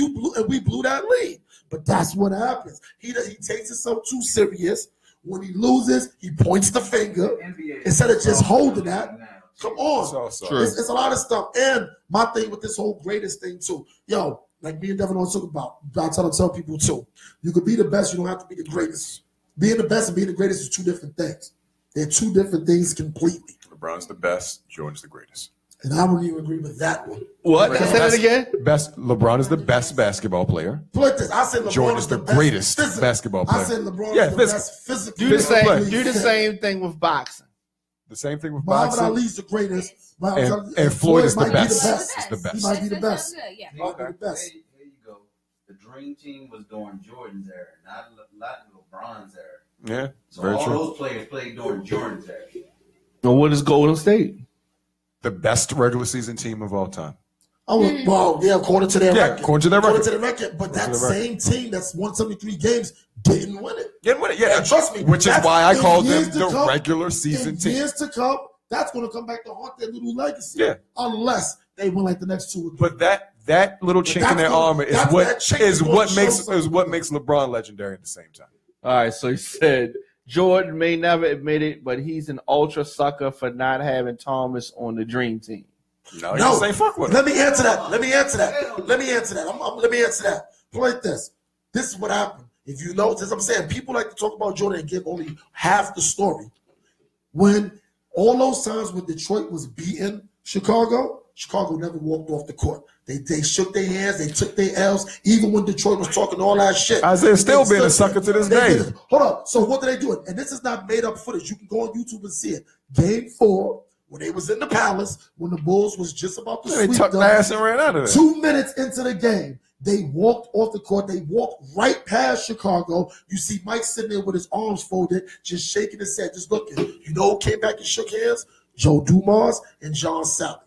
we blew that lead. But that's what happens. He takes himself too serious. When he loses, he points the finger instead of just holding that. Come on. True. It's a lot of stuff. And my thing with this whole greatest thing too. Yo, like me and Devin always talk about, I tell people too. You could be the best, you don't have to be the greatest. Being the best and being the greatest is two different things. They're two different things completely. LeBron's the best. Jordan's the greatest. And I wouldn't even agree with that one. What? Say that again. LeBron is the best basketball player. Put this. I said LeBron Jordan is is the best greatest physical. basketball player. I said LeBron Yeah, is the physical. best physically. Do the Physically. same. Do the same thing with boxing. The same thing with Muhammad boxing. Ali's the greatest. And Floyd is the might be best. He's the He best. might be the best. Yeah. He might be the best. Here you go. The dream team was during Jordan's era, not LeBron's era. Yeah, So very all true. those players played during Jordan's era. And what is Golden State? The best regular season team of all time. Oh, well, yeah, according to their record. According to their record. to the record. But that to the record. same team that's won 73 games didn't win it. Didn't win it. Yeah, And trust me, which is that's- why I in called them years to the come- regular season In team. years to come, that's going to come back to haunt their little legacy. Yeah. Unless they win like the next 2 or 3. But that little chink in that's their gonna- armor is that what chink is is gonna what show makes something. is what makes LeBron legendary at the same time. All right, so he said Jordan may never admit it, but he's an ultra sucker for not having Thomas on the dream team. No, he just ain't fuck with him. Let me answer that. Let me answer that. Like this. This is what happened. If you notice, I'm saying people like to talk about Jordan and give only half the story. When all those times when Detroit was beating Chicago never walked off the court. They shook their hands, they took their L's, even when Detroit was talking all that shit. Isaiah's still They being a stood sucker to there. this They day. did it. Hold up. So what did they do? And this is not made up footage. You can go on YouTube and see it. Game 4, when they was in the Palace, when the Bulls was just about to They sweep tucked them, their ass and ran out of there. 2 minutes into the game, they walked off the court. They walked right past Chicago. You see Mike sitting there with his arms folded, just shaking his head, just looking. You know who came back and shook hands? Joe Dumars and John Sally.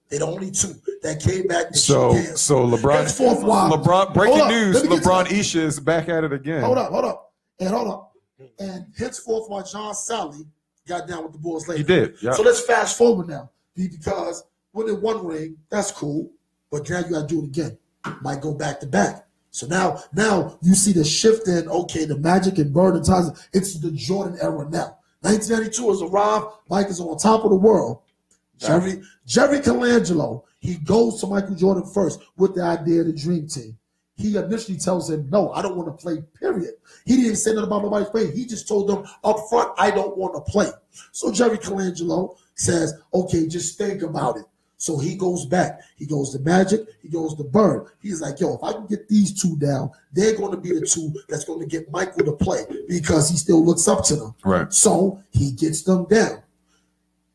They're the only two that came back and So shook hands. LeBron, Henceforth, why? breaking Hold up. news, Let me get to LeBron that. Isha is back at it again. Hold up. And henceforth, why John Sally got down with the Bulls later. He did, yeah. So let's fast forward now. Because winning one ring, that's cool. But now you got to do it again. Might go back to back. So now you see the shift in, okay, the Magic and Bird and Tyson. It's the Jordan era now. 1992 has arrived. Mike is on top of the world. Jerry Colangelo, he goes to Michael Jordan first with the idea of the Dream Team. He initially tells him, no, I don't want to play, period. He didn't say nothing about nobody's playing. He just told them up front, I don't want to play. So Jerry Colangelo says, okay, just think about it. So he goes back. He goes to Magic. He goes to Bird. He's like, yo, if I can get these two down, they're going to be the two that's going to get Michael to play because he still looks up to them. Right. So he gets them down.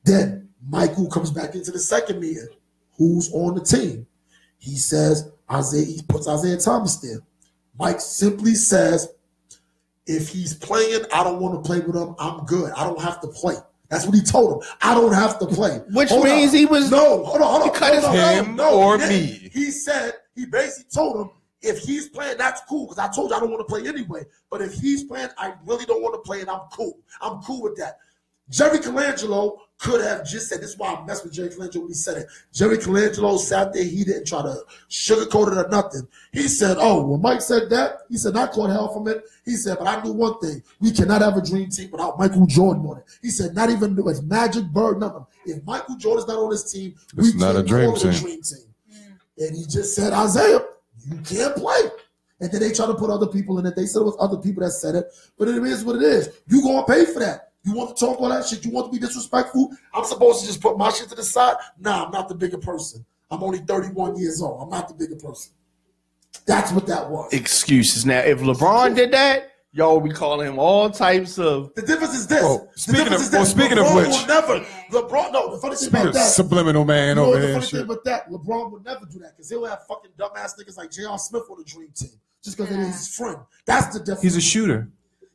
Then Michael comes back into the second meeting. Who's on the team? He says, he puts Isaiah Thomas there. Mike simply says, if he's playing, I don't want to play with him. I'm good. I don't have to play. That's what he told him. I don't have to play. Which means he was hold on. He cut his him or me. He said he basically told him if he's playing, that's cool because I told you I don't want to play anyway. But if he's playing, I really don't want to play, and I'm cool. I'm cool with that. Jerry Colangelo could have just said, this is why I messed with Jerry Colangelo when he said it. Jerry Colangelo sat there. He didn't try to sugarcoat it or nothing. He said, oh, when Mike said that, he said, I caught hell from it. He said, but I knew one thing. We cannot have a dream team without Michael Jordan on it. He said, not even with Magic, Bird, nothing. If Michael Jordan's not on his team, we not can't a dream call it a team. dream team. And he just said, Isaiah, you can't play. And then they try to put other people in it. They said it was other people that said it. But it is what it is. You going to pay for that. You want to talk all that shit? You want to be disrespectful? I'm supposed to just put my shit to the side? Nah, I'm not the bigger person. I'm only 31 years old. I'm not the bigger person. That's what that was. excuses. Now, if LeBron did that, y'all be calling him all types of. The difference is this. Oh, speaking of LeBron which- will never. LeBron, no, the funny thing about that. Subliminal man You know over what the here. funny and thing shit. about that? LeBron would never do that because he'll have fucking dumbass niggas like J.R. Smith on the dream team just because they're his friend. That's the difference. He's a shooter.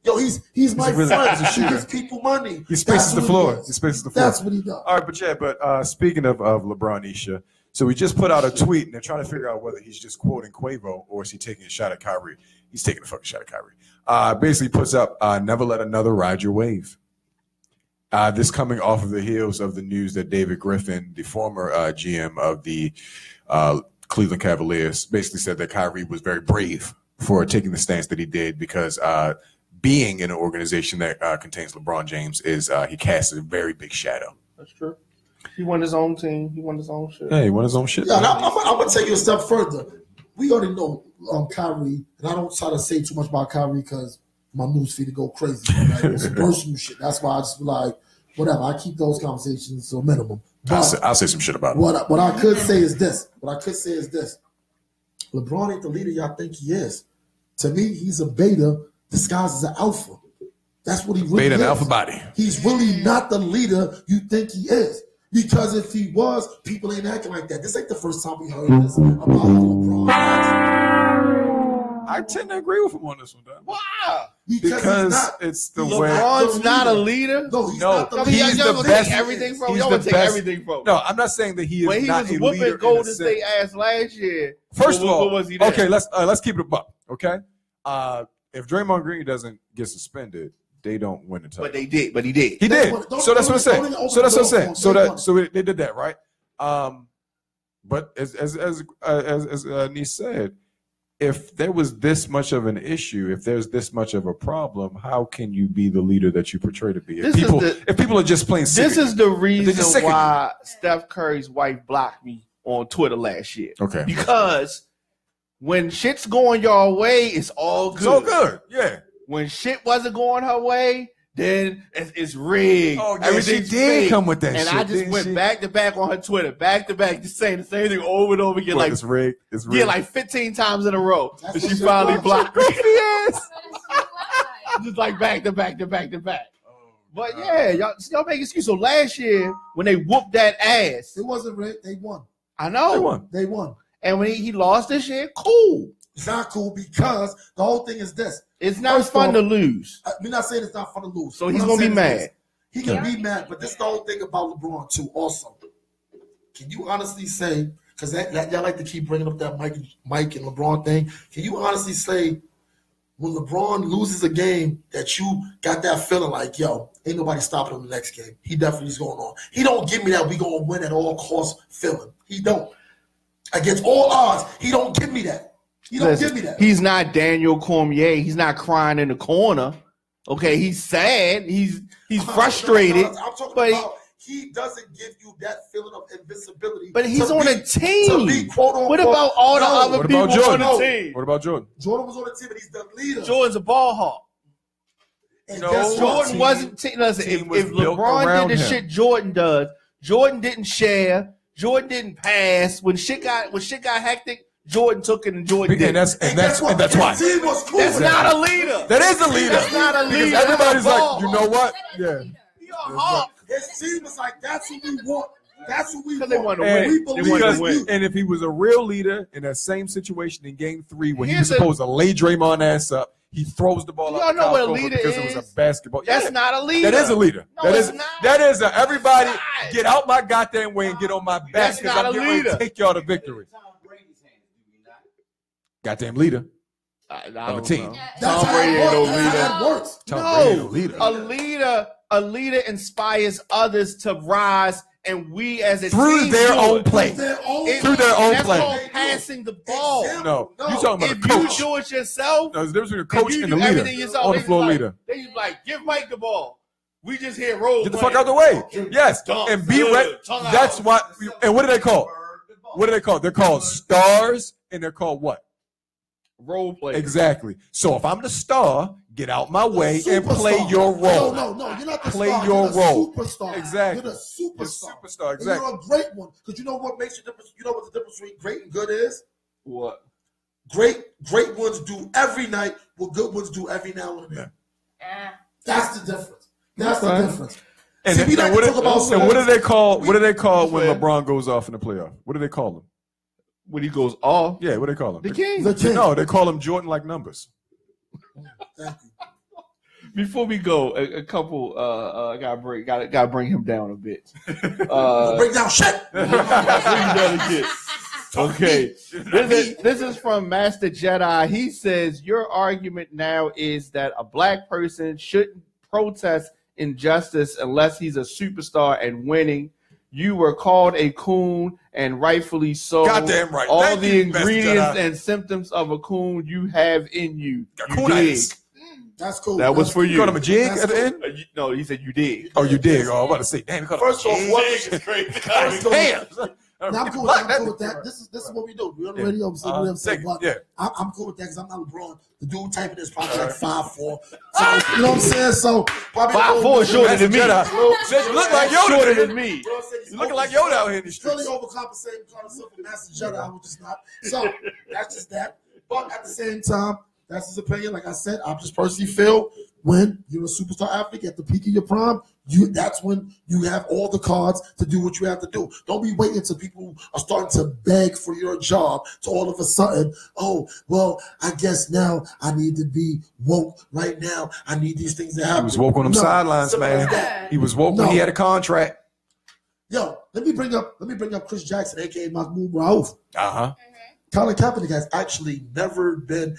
Yo, he's my really- friend. he's a He shooter. gives people money. He spaces That's the what floor. does. He spaces the floor. That's what he does. All right, but speaking of LeBron, Isha, so we just put out a tweet and they're trying to figure out whether he's just quoting Quavo or is he taking a shot at Kyrie. He's taking a fucking shot at Kyrie. Basically puts up, never let another ride your wave. This coming off of the heels of the news that David Griffin, the former GM of the Cleveland Cavaliers, basically said that Kyrie was very brave for taking the stance that he did because being in an organization that contains LeBron James is he casts a very big shadow. That's true. He won his own team. He won his own shit. Yeah, he won his own shit. Yeah, and I'm going to take you a step further. We already know Kyrie, and I don't try to say too much about Kyrie because my news feed to go crazy. Right? It's personal shit. That's why I just be like, whatever. I keep those conversations to a minimum. But I'll say some shit about it. what I could say is this. LeBron ain't the leader y'all think he is. To me, he's a beta disguised as an alpha. That's what he really Beta is. and alpha body. He's really not the leader you think he is. Because if he was, people ain't acting like that. This ain't the first time we heard this about LeBron. I tend to agree with him on this one, though. Wow. Because it's the way. LeBron's not a leader. No, he's No, not the he's leader. the Y'all gonna best- take everything from. he's Y'all the gonna take best- everything from. No, I'm not saying that he is when he not was a whooping leader. Golden in a State sense. ass last year. First of all, what was he there? okay, let's keep it a buck. Okay, if Draymond Green doesn't get suspended, they don't win the title. But they did. But he did. He did. Don't- So that's what I'm saying. don't even open So that's the what I'm saying. door So for him. They that won. so they did that, right? But as Nice said, if there was this much of an issue, if there's this much of a problem, how can you be the leader that you portray to be? If people are just plain sick This of is you. the just reason sick of why Steph Curry's wife blocked me on Twitter last year. Okay. Because when shit's going your way, it's all good. It's all good. Yeah. When shit wasn't going her way, then it's rigged. Oh, yeah, Everything's she did fake. come with that and shit, I just didn't went she? back to back on her Twitter, back to back, just saying the same thing over and over again, What, like it's rigged. It's rigged. yeah, like 15 times in a row. That's And she what she finally wants. blocked me. Yes. Just like back to back to back to back. Oh, But yeah, y'all make excuse. So last year when they whooped that ass, It wasn't rigged. They won. I know. They won. They won. And when he lost this year, cool. It's not cool because the whole thing is this. It's not First fun off, to lose. We're not saying it's not fun to lose. So What he's I'm gonna be saying is mad. this. He can be mad, but this is the whole thing about LeBron too. Also, can you honestly say, because that y'all like to keep bringing up that Mike and LeBron thing? Can you honestly say when LeBron loses a game that you got that feeling like, yo, ain't nobody stopping him the next game? He definitely is going on. He don't give me that we gonna win at all costs feeling. He don't. Against all odds, he don't give me that. He don't give me that. He's not Daniel Cormier. He's not crying in the corner. Okay, he's sad. He's frustrated. I'm talking but about he doesn't give you that feeling of invincibility. But he's to on be- a team. To be quote unquote. What about all the other What people about Jordan? on the team? What about Jordan? Jordan was on the team and he's the leader. Jordan's a ball hawk. And No, guess what? Jordan wasn't. Listen, team if was built LeBron around did the him. shit Jordan does, Jordan didn't share. Jordan didn't pass. When shit got hectic, Jordan took it and Jordan did. And that's guess what? that's why. His team was cool. That's not a leader. That is a leader. That's not a Because leader. everybody's That's a like, ball you know what? Yeah. He a hawk. His team was like, that's what we want. That's what we want. Because they wanted to And, win. We They believe wanted because, to win. and if he was a real leader in that same situation in Game 3 when he Here's was supposed to lay Draymond ass up, he throws the ball Y'all out. know what a Kyle Korver leader because it is? was a basketball. That's Yeah. not a leader. That is a leader. No, that it's is not. that is a everybody It's not. get out my goddamn way and get on my back That's because not I'm a getting ready leader. to take y'all to victory. Tom Brady's hands, do we not? Goddamn leader. I Of a don't team. know. That's Tom how Brady it ain't no works. That's leader. how it works. Tom Brady ain't no No, leader. a leader inspires others to rise, and we as a Through team their do own it. play. Their own It- Through their own that's play. called passing the ball. No, No. you talking about If a coach. you do it yourself, No, there's a difference between a if coach you and do the leader. everything yourself, On they the floor just like, leader. They just like, give Mike the ball. We just hit roll. Get the fuck out the way. Yes, Dunk, and be good, ready. tongue That's out. what. And what do they call? What do they call? They're called stars, and they're called what? Role play. Exactly. So if I'm the star, get out my way The and play superstar. your role. No, you're not the Play star. your You're the role. Superstar. Exactly. You're the superstar. You're a superstar. And Exactly. you're a great one. Because you know what makes you difference? You know what the difference between great and good is? What? Great ones do every night what good ones do every now and then. That's the difference. That's the Right. difference. And, See, we like what, to talk about and what do they call? we- What do they call when Fair. LeBron goes off in the playoff? What do they call him? When he goes off, Yeah, what do they call him? the king. The king. No, they call him Jordan like numbers. Thank you. Before we go, a couple. Gotta bring him down a bit. Break down shit. Bring him down a bit. Okay, this is from Master Jedi. He says your argument now is that a black person shouldn't protest injustice unless he's a superstar and winning. You were called a coon, and rightfully so. Goddamn right. All Thank the you, Master ingredients Jedi. and symptoms of a coon you have in you. You dig. Coonitis. That's cool. That was That's for cool. You called him a jig That's at the cool. end? No, he said you dig. Oh, you did. Oh, I'm about to say, damn, you called him First a off, jig. what It's crazy. First off, Damn. now, I'm cool with that. I'm cool with that. This is what we do. We're on the Yeah. radio. I'm saying what I'm saying. Take it. But Yeah. I'm cool with that because I'm not LeBron. The dude typing is probably like 5'4". So you know what I'm saying? So probably 5'4" shorter than me. Jedi. Said you look like Yoda. Shorter nigga. than me. You know what I'm saying? He's You looking like Yoda out here in the Really streets. overcompensating, trying to sell for Master Jedi. I was just not. So that's just that. But at the same time, that's his opinion. Like I said, I just personally feel when you're a superstar athlete at the peak of your prime, that's when you have all the cards to do what you have to do. Don't be waiting until people are starting to beg for your job to all of a sudden, oh, well, I guess now I need to be woke right now. I need these things to happen. He was woke on them No, sidelines, simple as man. that. He was woke when No. he had a contract. Yo, let me bring up Chris Jackson, aka Mahmoud Rauf. Uh-huh. Colin Kaepernick has actually never been.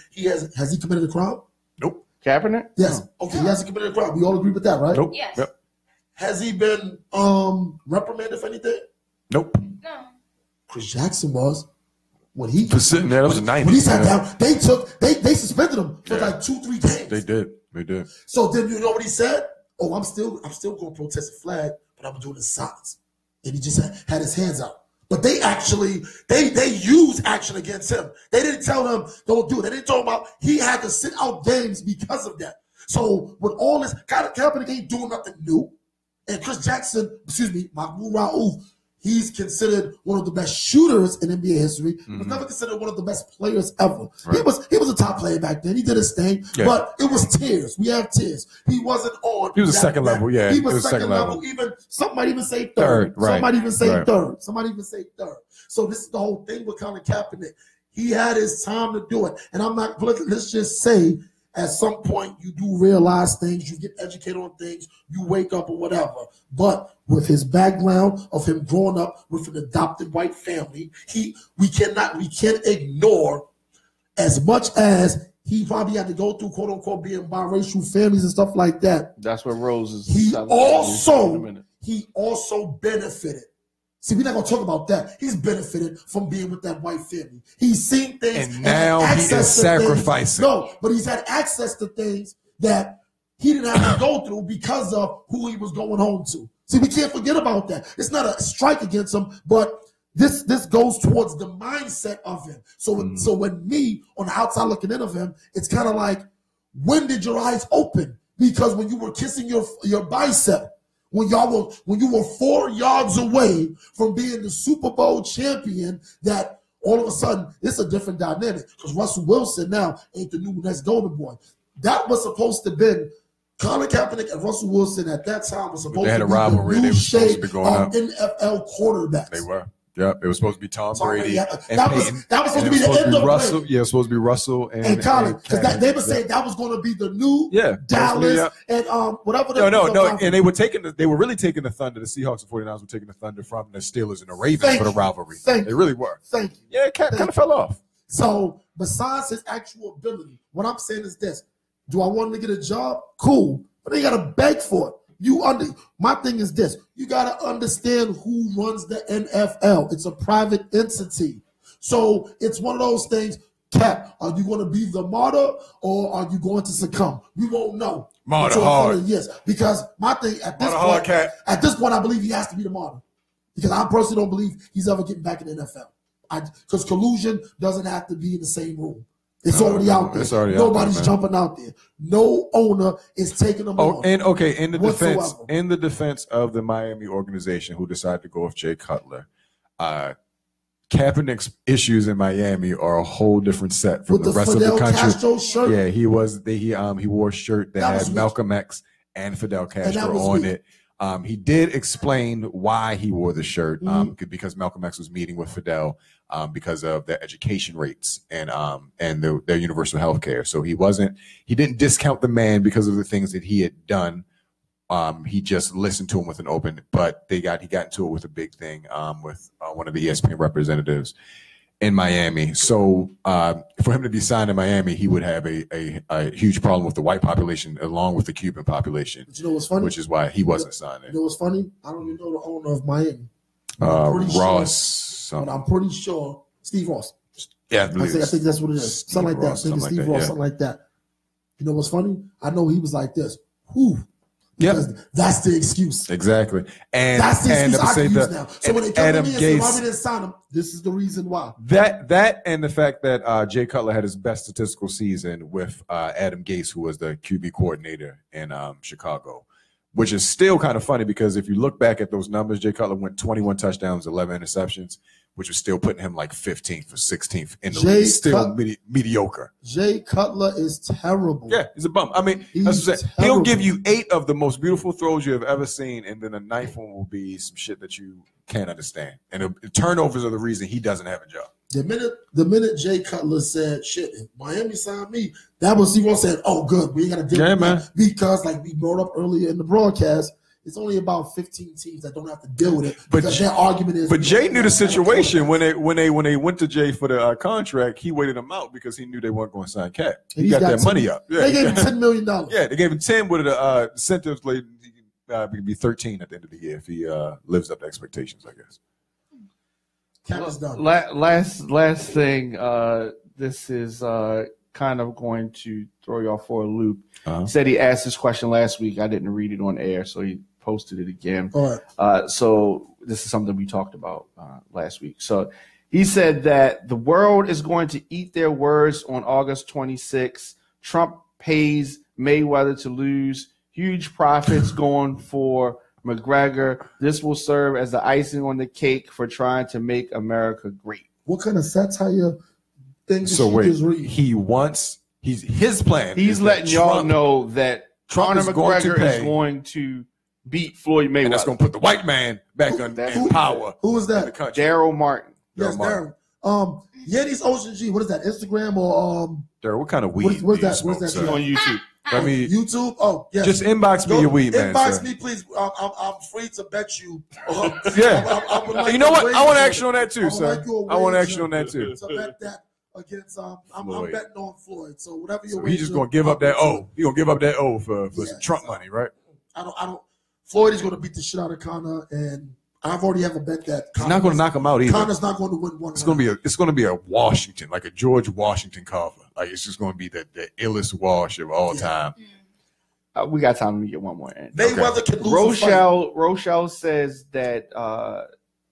Has he committed a crime? Nope. Kaepernick? Yes. Okay, he hasn't committed a crime. We all agree with that, right? Nope. Yes. Yep. Has he been reprimanded for anything? Nope. No. Chris Jackson was when he For sitting there, that was the 90s. when he sat man. down. They suspended him for Yeah. like 2-3 games. They did. They did. So then you know what he said? Oh, I'm still going to protest the flag, but I'm doing it in silence. And he just had his hands out. But they actually, they used action against him. They didn't tell him, don't do it. They didn't talk about, he had to sit out games because of that. So with all this, Kaepernick ain't doing nothing new. And Chris Jackson, Mahmoud Rauf, he's considered one of the best shooters in NBA history. Mm-hmm. Was never considered one of the best players ever. Right. He was a top player back then. He did his thing, Yeah. but it was tears. We have tears. He wasn't on. He was a that- second level, yeah. He was second level. Even some might even say third. Third, right. Some might even say Right. third. Some might even say third. So this is the whole thing with Colin Kaepernick. He had his time to do it, and I'm not. Let's just say, at some point, you do realize things. You get educated on things. You wake up or whatever. But with his background of him growing up with an adopted white family, we can't ignore as much as he probably had to go through, quote unquote, being biracial families and stuff like that. That's what Rose is. He in a also minute. benefited. See, we're not gonna talk about that. He's benefited from being with that white family. He's seen things, And now had he access is to things- sacrificing. No, but he's had access to things that he didn't have to go through because of who he was going home to. See, we can't forget about that. It's not a strike against him, but this goes towards the mindset of him. So when me on the outside looking in of him, it's kind of like, when did your eyes open? Because when you were kissing your bicep, when you were 4 yards away from being the Super Bowl champion, that all of a sudden it's a different dynamic. Because Russell Wilson now ain't the new next golden boy. That was supposed to be Colin Kaepernick and Russell Wilson at that time was supposed to be rivalry. the new Supposed to be shape going of up. NFL quarterbacks. They were. Yeah, it was supposed to be Tom Brady. Yeah. And That was Peyton. supposed to And be it the was end supposed to of be Russell. Brady. Yeah, it was supposed to be Russell And Colin, because Kaepernick. they were saying that was going to be the new Dallas and whatever. No, and they were really taking the thunder. The Seahawks and 49ers were taking the thunder from the Steelers and the Ravens for the rivalry. They really were. Thank you. Yeah, it kind of fell off. So besides his actual ability, what I'm saying is this: do I want him to get a job? Cool, but they got to beg for it. My thing is this: you got to understand who runs the NFL. It's a private entity, so it's one of those things. Cap, are you going to be the martyr or are you going to succumb? We won't know. Martyr hard. Yes, because my thing at this Martyr hard, point, Cap. at this point, I believe he has to be the martyr because I personally don't believe he's ever getting back in the NFL. Because collusion doesn't have to be in the same room. It's already out there. It's already Nobody's out there, man. jumping out there. No owner is taking them on. And okay, in the whatsoever. defense of the Miami organization who decided to go with Jay Cutler, Kaepernick's issues in Miami are a whole different set from With the rest Fidel of the country. Castro shirt. Yeah, he wore a shirt that was had weak. Malcolm X and Fidel Castro was on weak. it. He did explain why he wore the shirt because Malcolm X was meeting with Fidel because of their education rates and their universal health care. So he didn't discount the man because of the things that he had done. He just listened to him with an open, but he got into it with a big thing with one of the ESPN representatives in Miami. So for him to be signed in Miami, he would have a huge problem with the white population along with the Cuban population. But you know what's funny? Which is why he wasn't signed in. You know what's funny? I don't even know the owner of Miami. I'm pretty Ross. But I'm pretty sure Steve Ross. Yeah, I think that's what it is. Steve Something like that. Ross, I think it's something Steve like Ross, that, something like that. You know what's funny? I know he was like this. Whew. Yep. Because that's the excuse. Exactly. And That's the excuse I can use the- now. So when they and come to Adam me and say, why Gase- we didn't sign him, this is the reason why. That and the fact that Jay Cutler had his best statistical season with Adam Gase, who was the QB coordinator in Chicago, which is still kind of funny because if you look back at those numbers, Jay Cutler went 21 touchdowns, 11 interceptions, which was still putting him like 15th or 16th in the league. Still mediocre. Jay Cutler is terrible. Yeah, he's a bum. I mean, He's that's what I'm saying. He'll terrible. give you 8 of the most beautiful throws you have ever seen, and then the 9th one will be some shit that you can't understand. And turnovers are the reason he doesn't have a job. The minute Jay Cutler said, shit, if Miami signed me, that was Steve Ross said, oh, good, we ain't got to deal with that. Because, like we brought up earlier in the broadcast, it's only about 15 teams that don't have to deal with it. Because their argument is. But Jay knew the situation when they went to Jay for the contract. He waited them out because he knew they weren't going to sign Cat. He got their money up. Yeah, they gave him $10 million. Yeah, they gave him 10 with the incentives. He could be 13 at the end of the year if he lives up to expectations, I guess. Cat is done. Last thing. This is kind of going to throw y'all for a loop. He said he asked this question last week. I didn't read it on air, so he posted it again. All right. So this is something we talked about last week. So he said that the world is going to eat their words on August 26th. Trump pays Mayweather to lose. Huge profits going for McGregor. This will serve as the icing on the cake for trying to make America great. What kind of satire thing So did wait, you just read? his plan. He's is letting that y'all Trump- know that Trump Conor is going to McGregor pay. is going to beat Floyd Mayweather. and that's going to put the white man back in power. Who was in the that? country. Daryl Martin. Yes, Darryl Darren. Yetis Ocean G. What is that? Instagram or Darryl, what kind of weed What's do you that? smoke, What's that? sir? On YouTube. I mean, YouTube? Oh, yes. just inbox me your weed, man. Inbox sir. me, please. I'm free to bet you. Yeah. I would like You know a what? I want wager. action on that I too, would sir. like you a I want wager action on that too. To bet that against I'm Floyd. betting on Floyd. So whatever your So he's just going to give up that O. He's going to give up that O for some Trump money, right? I don't. Floyd is going to beat the shit out of Conor, and I've already have a bet that He's not going to knock him out either. Conor's not going to win one. It's going to be a Washington, like a George Washington cover. Like it's just going to be the illest wash of all time. We got time to get one more in. Mayweather can lose a fight. Rochelle says that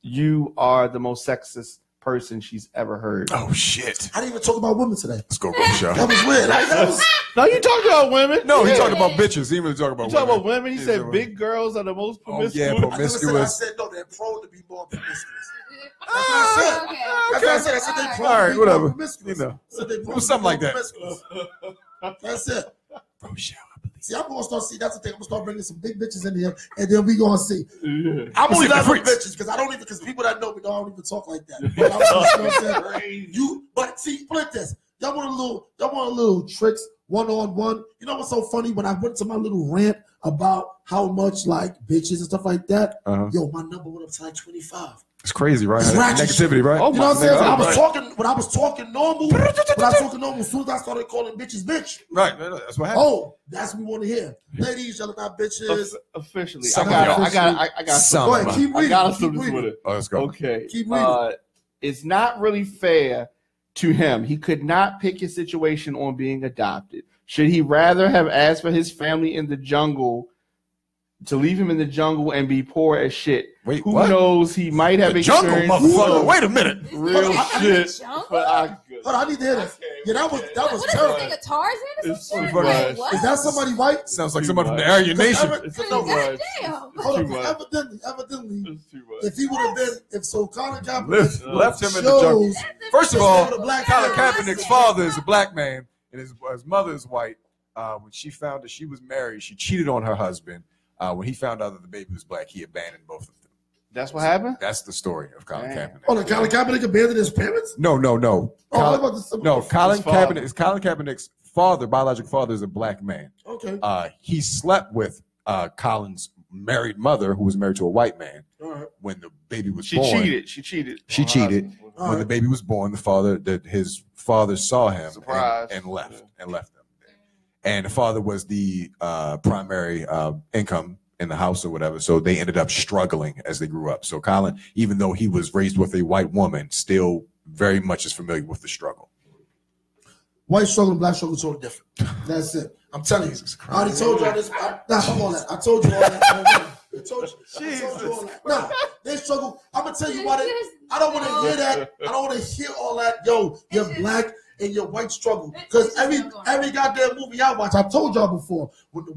you are the most sexist person she's ever heard. Oh shit! I didn't even talk about women today. Let's go, Rochelle. That was weird. No, you talking about women? No, he talking about bitches. He even talking about You talking women. about women? He said big girls are the most promiscuous. yeah, I never promiscuous. said no. They're prone to be more promiscuous. Okay. That's what I said. I said they prone All right, to be whatever. more promiscuous. You know. I said they prone It was to be something more like that. promiscuous. That's it. Rochelle. See, I'm gonna start see. That's the thing. I'm gonna start bringing some big bitches in here, and then we gonna see. I'm Let's only see the laughing at freaks. bitches because I don't even because people that know me don't even talk like that. But I'm just, you know what I'm saying? But see, flip this. Y'all want a little tricks 1-on-1. You know what's so funny? When I went to my little rant about how much like bitches and stuff like that, yo, my number went up to like 25. It's crazy, right? It's ratchet Negativity, right? Oh, You know what I'm saying? nigga, When I was talking normal, as soon as I started calling bitches bitch, Right, that's what happened. oh, that's what we want to hear. Ladies, y'all are not bitches. Officially, Some I of got Some Go of ahead, them. keep I reading. got Keep something reading. with it. Oh, let's go. Okay. Keep reading. It's not really fair to him. He could not pick his situation on being adopted. Should he rather have asked for his family in the jungle to leave him in the jungle and be poor as shit? Wait, Who what? knows? He might have The jungle, experienced motherfucker. Wait a minute. real shit. Jungle? But Hold on, I need to hear this. Yeah, that was What is terrible. this nigga, Tarzan or It's some too shit? much. Like, what? Is that somebody white? Sounds like somebody from the Aryan Nation. It's too much. Damn. Hold Too on, much. evidently, It's too much. if he would have been, if so, Colin Kaepernick Left him in the jungle. shows First of Colin all, Colin Kaepernick's father is a black man, and his mother is white. When she found that she was married, she cheated on her husband. When he found out that the baby was black, he abandoned both of them. That's what happened? That's the story of Colin Damn. Kaepernick. Oh, Colin Kaepernick abandoned his parents? No. Oh, what Colin, about this? no, Colin father. Kaepernick's father, biological father, is a black man. Okay. He slept with Colin's married mother, who was married to a white man. All right. When the baby was She born, cheated. She cheated. She on her cheated. husband. All when the right. baby was born, his father saw him Surprise. and left them. And the father was the primary income in the house or whatever. So they ended up struggling as they grew up. So Colin, even though he was raised with a white woman, still very much is familiar with the struggle. White struggle and black struggle is totally different. That's it. I'm telling you. I already told you all this. Hold on that. I told you all that. I told you all that. Nah, they struggle. I'm going to tell you why I don't want to hear that. I don't want to hear all that. Yo, you're black and your white struggle. Because every goddamn movie I watch, I've told y'all before, when the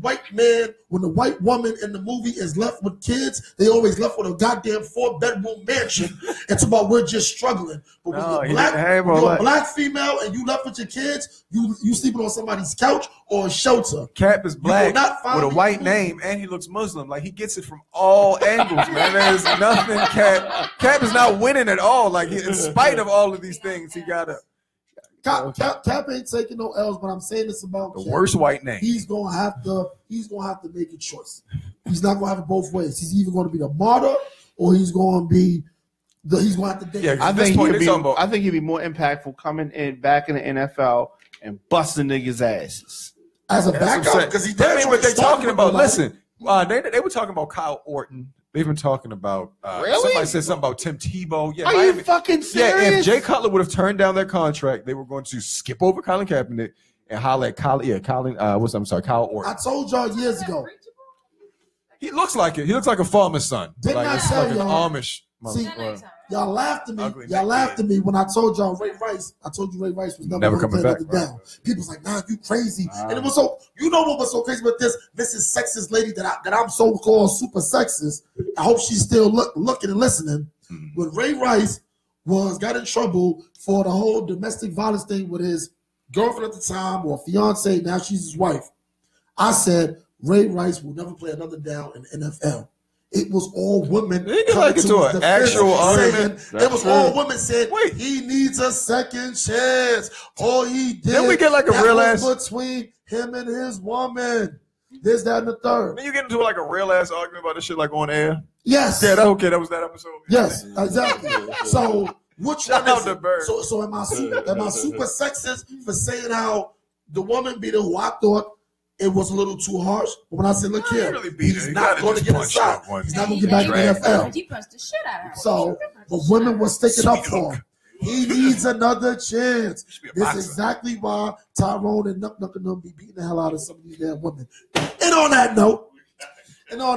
white woman in the movie is left with kids, they always left with a goddamn 4-bedroom mansion. It's about we're just struggling. But when you're a black female and you left with your kids, you sleeping on somebody's couch or a shelter. Cap is black with a white me. name, and he looks Muslim. Like, he gets it from all angles, man. There's nothing Cap is not winning at all. Like, in spite of all of these things, he got to. Cap ain't taking no L's, but I'm saying this about The Cap. worst white name. He's gonna have to make a choice. He's not gonna have it both ways. He's either gonna be the martyr or he's gonna have to date. Yeah, I At this think point, he'd they be. talking about- I think he'd be more impactful coming in back in the NFL and busting niggas' asses. As a That's what I'm backup, saying. because he That ain't what they talking about. Listen, Listen, they were talking about Kyle Orton. They've been talking about. Really? Somebody said something about Tim Tebow. Yeah, Are Miami. you fucking Yeah, serious? if Jay Cutler would have turned down their contract, they were going to skip over Colin Kaepernick and holler at Kyle Orton. I told y'all years ago. He looks like it. He looks like a farmer's son. Didn't like, I it's tell like an y'all? Amish. See, motherfucker. y'all laughed at me. Ugly Y'all neck laughed kid. at me when I told y'all Ray Rice. I told you Ray Rice was never coming going back. to play another down. People was like, "Nah, you crazy." And it was so. You know what was so crazy about this? Mrs. Sexist lady that I'm so called super sexist. I hope she's still looking and listening. When Ray Rice got in trouble for the whole domestic violence thing with his girlfriend at the time or fiance, now she's his wife. I said Ray Rice will never play another down in the NFL. It was all women. They get coming like into to an his defense actual saying- argument. It was all women said Wait. he needs a second chance. All he did. Then we get like a that real was ass. between him and his woman. This, that, and the third. Then you get into like a real ass argument about this shit like on air. Yes. Yeah, that was that episode. Yes, exactly. So which Shout one out is to it? Bird. So am I super sexist for saying how the woman beat her who I thought it was a little too harsh? But when I said, look No, you here, really beat her. he's You not gotta going to just get punch inside. that one. He's not going to get back in the NFL. He punched the shit out of her. So, but women were sticking up Sweet for hook. him. He needs another chance. Should be a This boxer. is exactly why Tyrone and Nuck and them be beating the hell out of some of these damn women. And on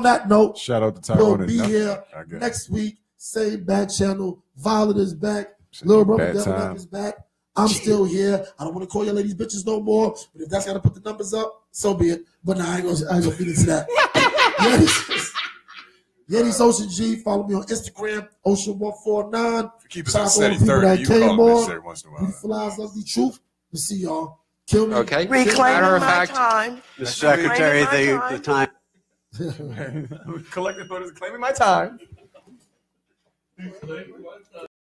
that note, Shout out to we'll Tyrone. be here I guess. next week. Same bad channel. Violet is back. Little brother Bad Devil time. is back. I'm still here. I don't want to call your ladies bitches no more. But if that's gotta put the numbers up, so be it. But nah, I ain't gonna feed into that. Yeti's Ocean G. Follow me on Instagram, Ocean149. Keep us Shout at out to all the steady people 30. that You came call me on. every once in a Beautiful Eyes, Ugly Truth. We'll see y'all. Kill me. Okay. Reclaiming Matter of my fact, time. the secretary, Reclaiming my the time. while. Collective voters claiming my time.